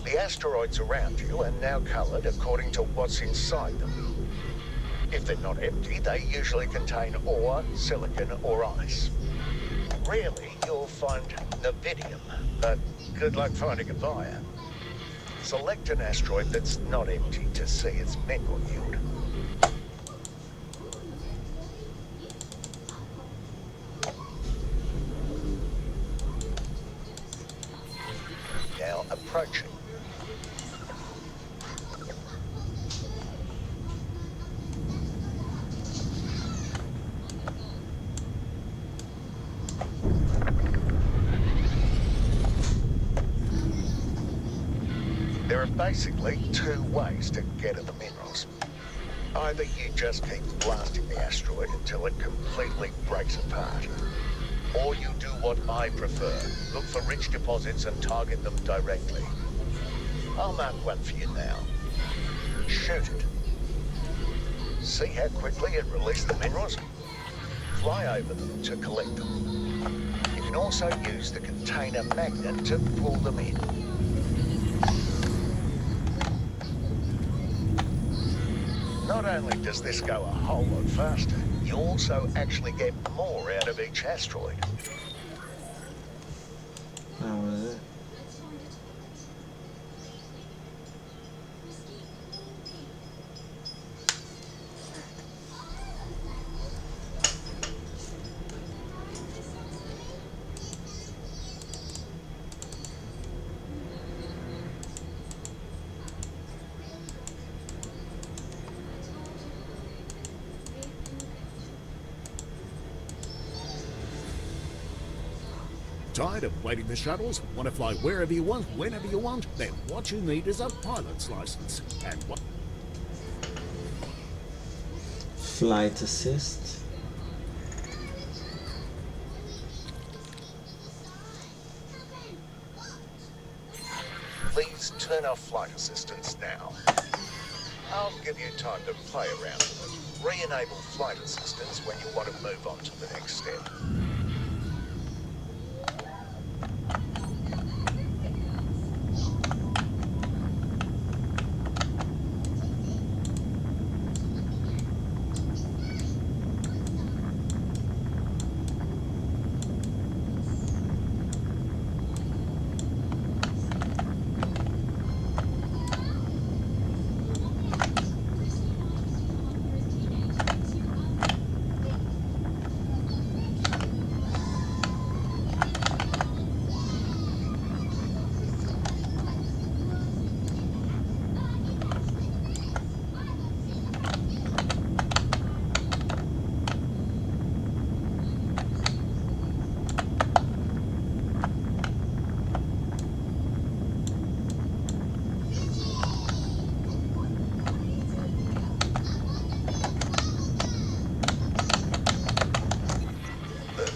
The asteroids around you are now coloured according to what's inside them. If they're not empty, they usually contain ore, silicon, or ice. Rarely you'll find Nevidium, but good luck finding a buyer. Select an asteroid that's not empty to see its mineral yield. Now approaching. There are basically two ways to get at the minerals. Either you just keep blasting the asteroid until it completely breaks apart, or you do what I prefer, look for rich deposits and target them directly. I'll mark one for you now. Shoot it. See how quickly it released the minerals? Fly over them to collect them. You can also use the container magnet to pull them in. Not only does this go a whole lot faster, you also actually get more out of each asteroid. That was it. Tired of waiting for shuttles? Want to fly wherever you want, whenever you want? Then what you need is a pilot's license. And what? Flight assist. Please turn off flight assistance now. I'll give you time to play around with it. Re-enable flight assistance when you want to move on to the next step.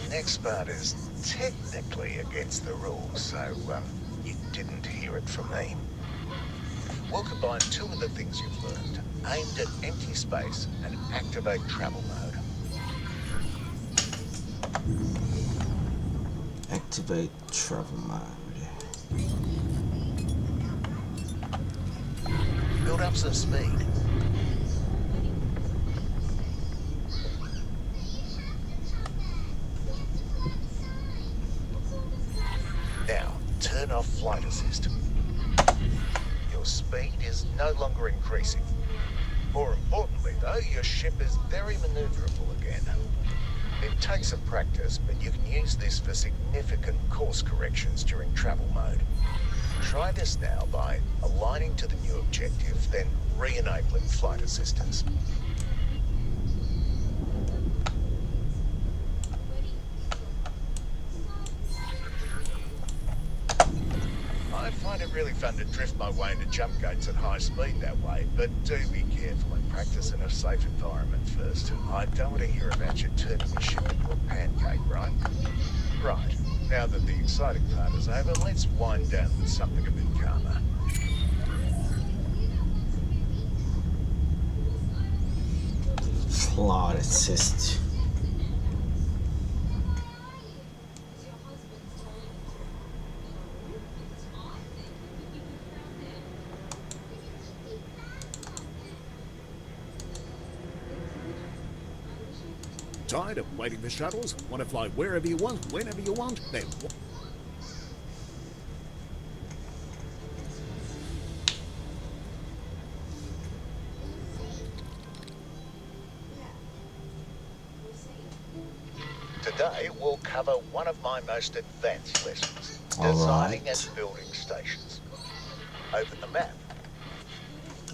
Next part is technically against the rules, so you didn't hear it from me. We'll combine two of the things you've learned, aimed at empty space and activate travel mode. Activate travel mode. Build up some speed. Now, turn off flight assist. Your speed is no longer increasing. More importantly, though, your ship is very maneuverable again. It takes some practice, but you can use this for significant course corrections during travel mode. Try this now by aligning to the new objective, then re-enabling flight assistance. I find it really fun to drift my way into jump gates at high speed that way, but do be careful and practice in a safe environment first. I don't want to hear about you turning your ship into a pancake, right? Right. Now that the exciting part is over, let's wind down with something a bit calmer. Flight assist. Tired of waiting for shuttles? Want to fly wherever you want, whenever you want? Then what? Today, we'll cover one of my most advanced lessons, All designing right. and building stations. Open the map.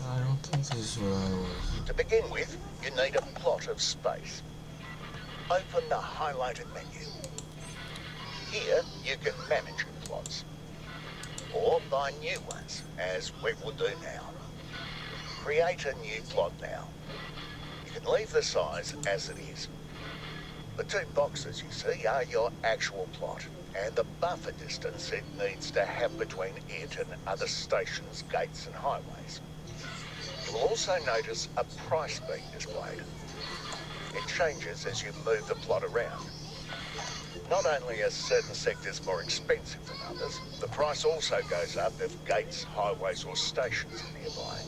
I don't think this is where I was. To begin with, you need a plot of space. Open the highlighted menu. Here, you can manage your plots, or buy new ones, as we will do now. Create a new plot now. You can leave the size as it is. The two boxes you see are your actual plot, and the buffer distance it needs to have between it and other stations, gates and highways. You will also notice a price being displayed. It changes as you move the plot around. Not only are certain sectors more expensive than others, the price also goes up if gates, highways or stations are nearby.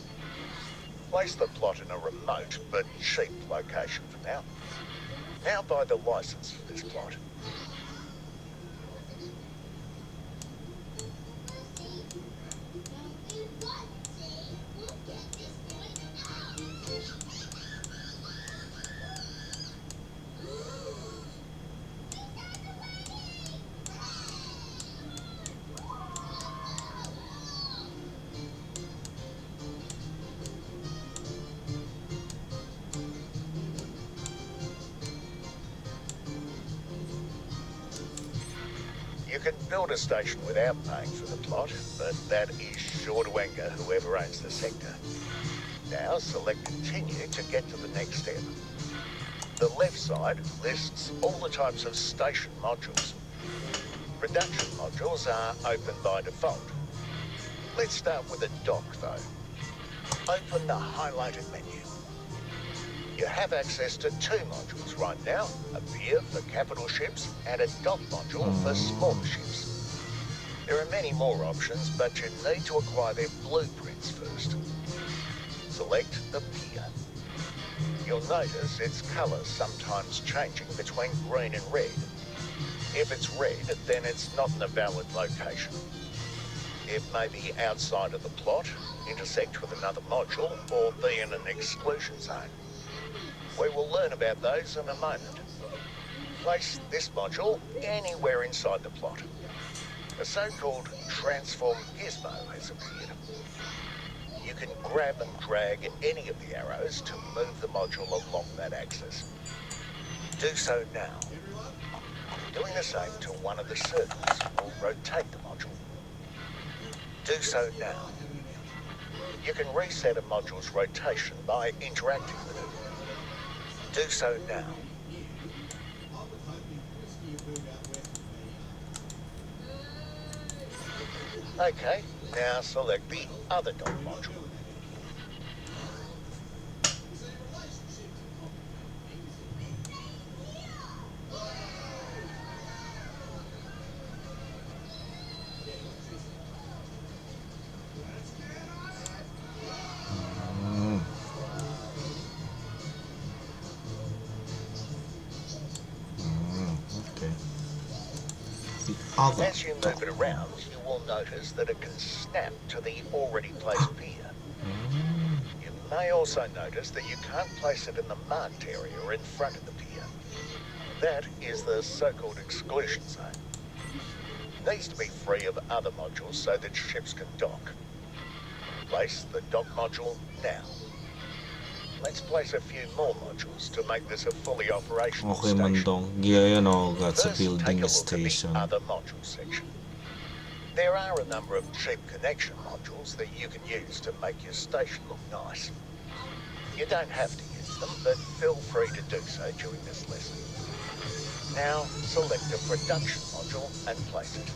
Place the plot in a remote but cheap location for now. Now buy the license for this plot. You can build a station without paying for the plot, but that is sure to anger whoever owns the sector. Now select Continue to get to the next step. The left side lists all the types of station modules. Production modules are open by default. Let's start with a dock though. Open the highlighted menu. You have access to 2 modules right now, a pier for capital ships and a dock module for smaller ships. There are many more options, but you need to acquire their blueprints first. Select the pier. You'll notice its colour sometimes changing between green and red. If it's red, then it's not in a valid location. It may be outside of the plot, intersect with another module, or be in an exclusion zone. We will learn about those in a moment. Place this module anywhere inside the plot. A so-called transform gizmo has appeared. You can grab and drag any of the arrows to move the module along that axis. Do so now. Doing the same to one of the circles will rotate the module. Do so now. You can reset a module's rotation by interacting with it. Do so now. Okay, now select the other dock module. As you move it around, you will notice that it can snap to the already placed pier. You may also notice that you can't place it in the marked area or in front of the pier. That is the so-called exclusion zone. It needs to be free of other modules so that ships can dock. Place the dock module now. Let's place a few more modules to make this a fully operational Okay, station. Mandong. Giyan ako got sa First, take a building look station. at the other module section. There are a number of cheap connection modules that you can use to make your station look nice. You don't have to use them, but feel free to do so during this lesson. Now, select a production module and place it.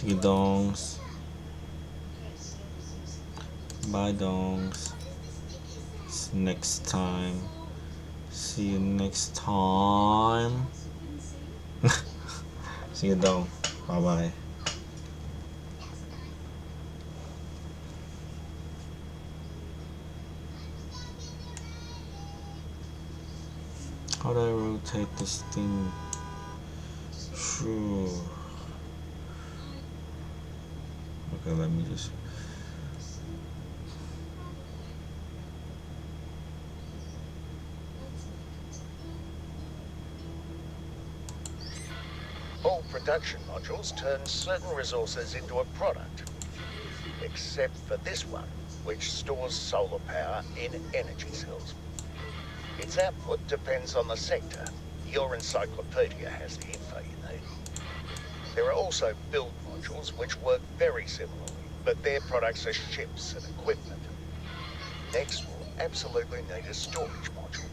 Sige, dongs. Bye, dongs. See you next time. See you next time. Sige, dong. Bye-bye. How do I rotate this thing? Sure. Okay, let me just... All production modules turn certain resources into a product, except for this one, which stores solar power in energy cells. Its output depends on the sector. Your encyclopedia has the info you need. There are also build modules which work very similarly, but their products are ships and equipment. Next, we'll absolutely need a storage module.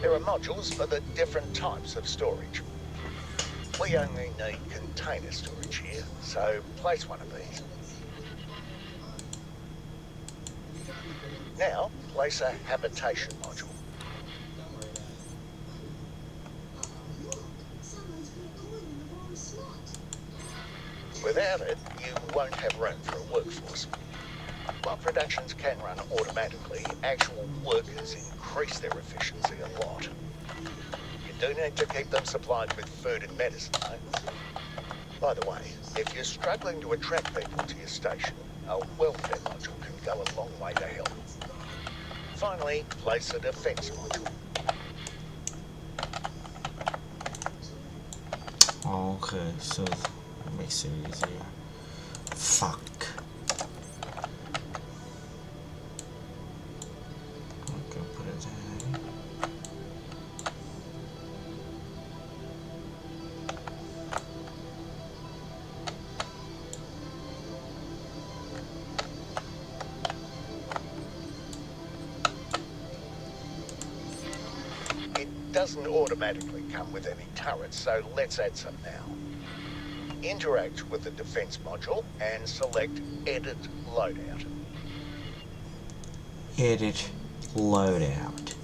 There are modules for the different types of storage. We only need container storage here, so place one of these. Now, place a habitation module. Without it, you won't have room for a workforce. While productions can run automatically, actual workers increase their efficiency a lot. You do need to keep them supplied with food and medicine, though. By the way, if you're struggling to attract people to your station, a welfare module can go a long way to help. Finally, place a defense module. Okay, so it makes it easier. Fuck. Okay, put it in. It doesn't automatically come with any turrets, so let's add some now. Interact with the defense module and select Edit Loadout. Edit loadout.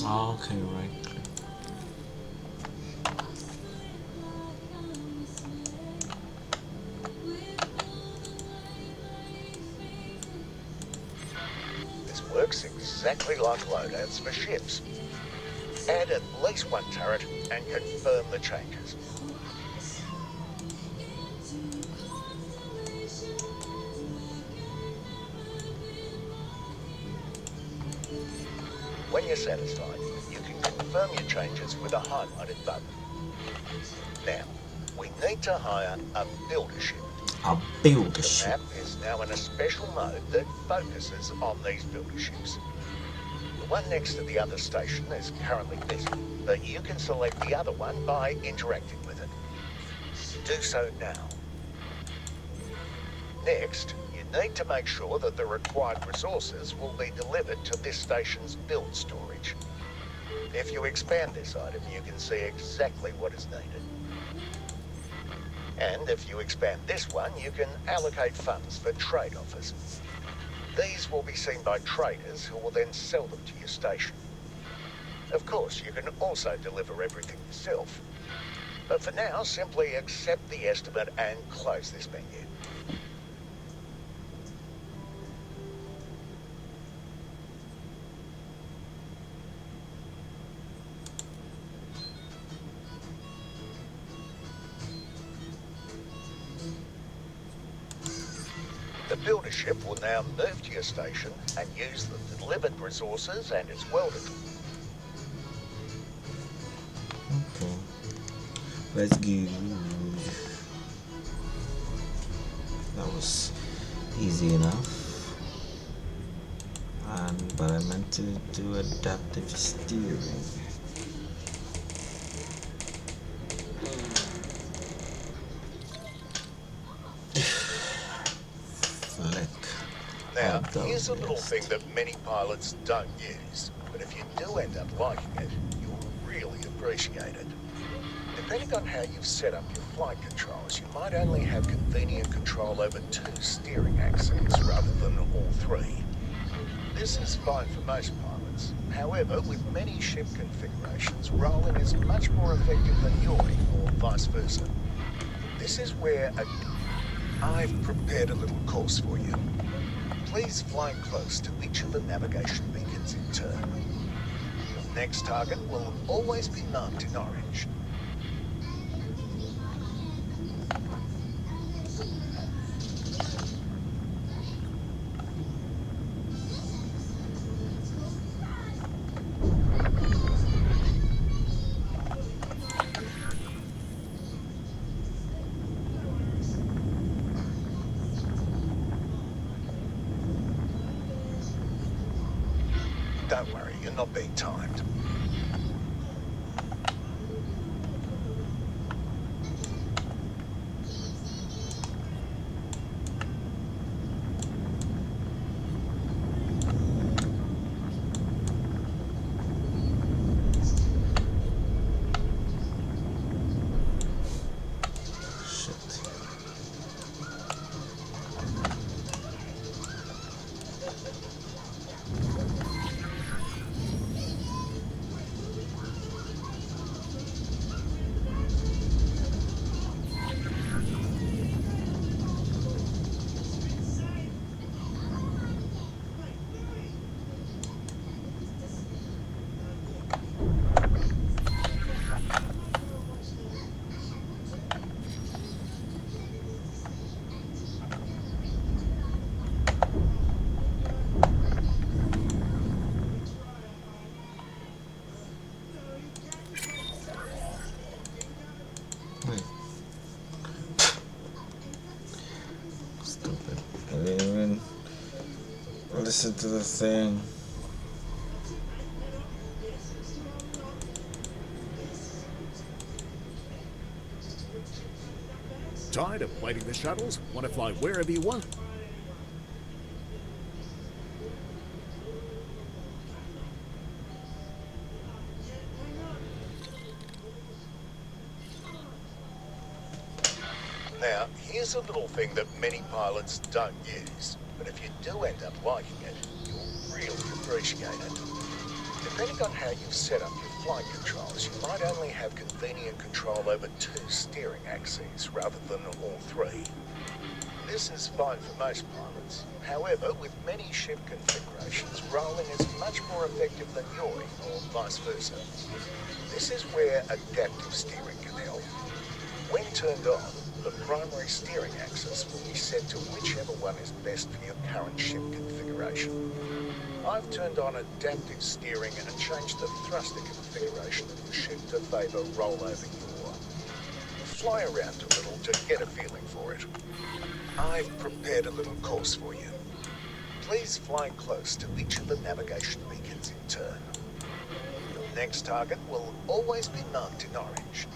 Okay, right. This works exactly like loadouts for ships. Add at least one turret and confirm the changes. When you're satisfied, you can confirm your changes with a highlighted button. Now, we need to hire a builder ship. A builder The ship. map is now in a special mode that focuses on these builder ships. The one next to the other station is currently busy, but you can select the other one by interacting with it. Do so now. Next, you need to make sure that the required resources will be delivered to this station's build storage. If you expand this item, you can see exactly what is needed. And if you expand this one, you can allocate funds for trade offers. These will be seen by traders who will then sell them to your station. Of course, you can also deliver everything yourself. But for now, simply accept the estimate and close this menu. Builder ship will now move to your station and use the delivered resources and its welded. Okay. Let's go. That was easy enough. But I meant to do adaptive steering. Flick. Now, here's a little thing that many pilots don't use, but if you do end up liking it, you'll really appreciate it. Depending on how you've set up your flight controls, you might only have convenient control over 2 steering axes rather than all 3. This is fine for most pilots. However, with many ship configurations, rolling is much more effective than yawing, or vice versa. This is where I've prepared a little course for you. Please fly close to each of the navigation beacons in turn. Your next target will always be marked in orange. Don't worry, you're not being timed. Listen to the thing. Tired of waiting the shuttles? Want to fly wherever you want? Now, here's a little thing that many pilots don't use, but if you do end up liking it, you'll really appreciate it. Depending on how you've set up your flight controls, you might only have convenient control over 2 steering axes rather than all 3. This is fine for most pilots. However, with many ship configurations, rolling is much more effective than yawing, or vice versa. This is where adaptive steering can help. When turned on, the primary steering axis will be set to whichever one is best for your current ship configuration. I've turned on adaptive steering and changed the thruster configuration of the ship to favour rollover yaw. Fly around a little to get a feeling for it. I've prepared a little course for you. Please fly close to each of the navigation beacons in turn. Your next target will always be marked in orange.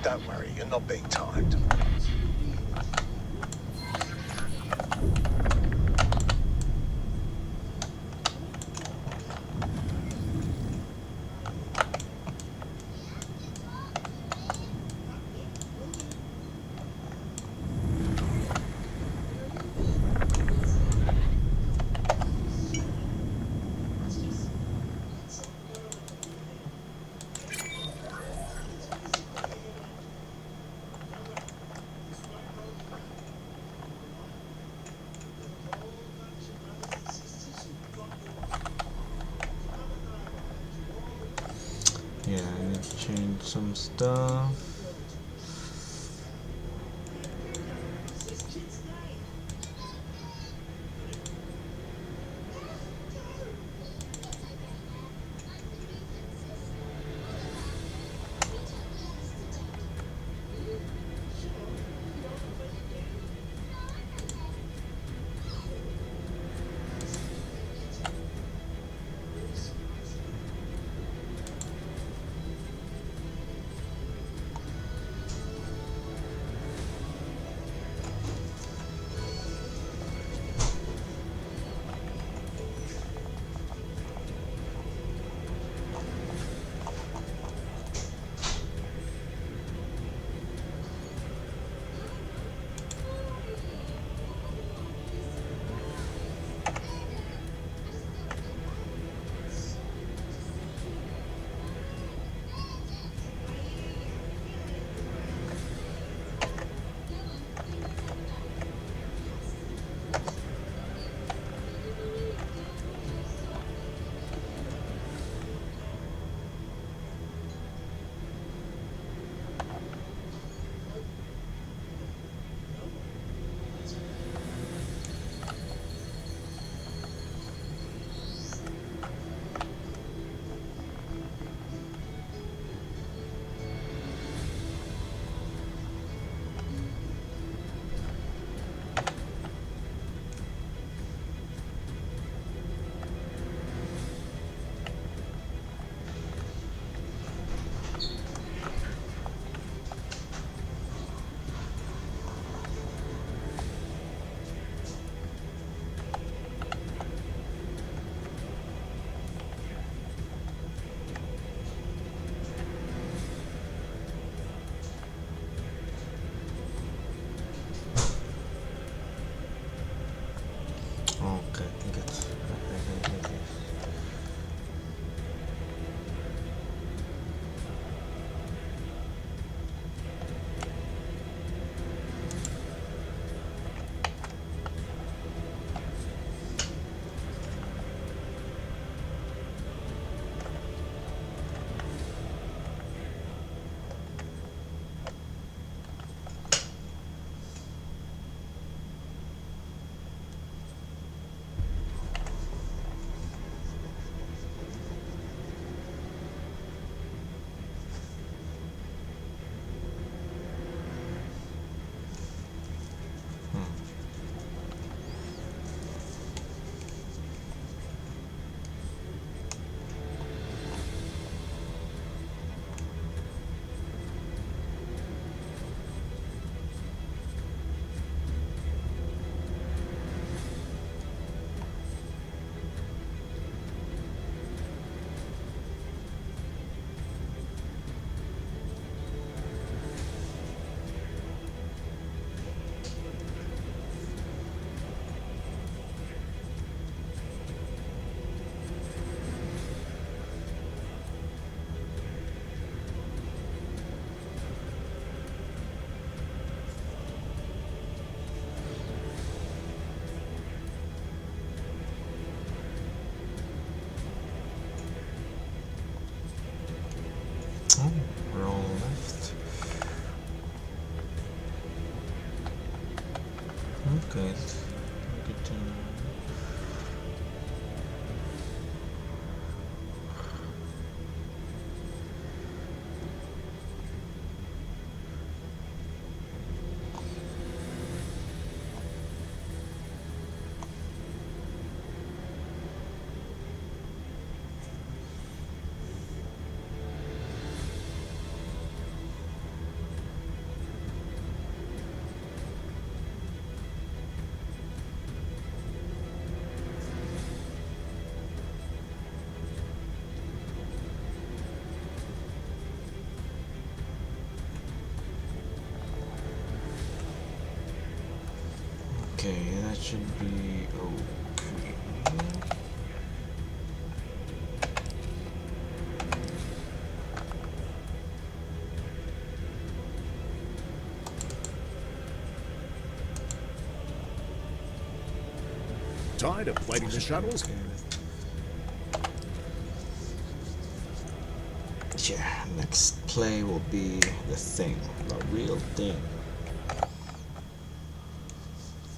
Don't worry, you're not being timed. some stuff. Okay, get. Oh, roll left. Okay. Good to know. Okay, that should be okay. Tired of waiting the shuttles? Okay. Yeah, next play will be The Thing, the real thing.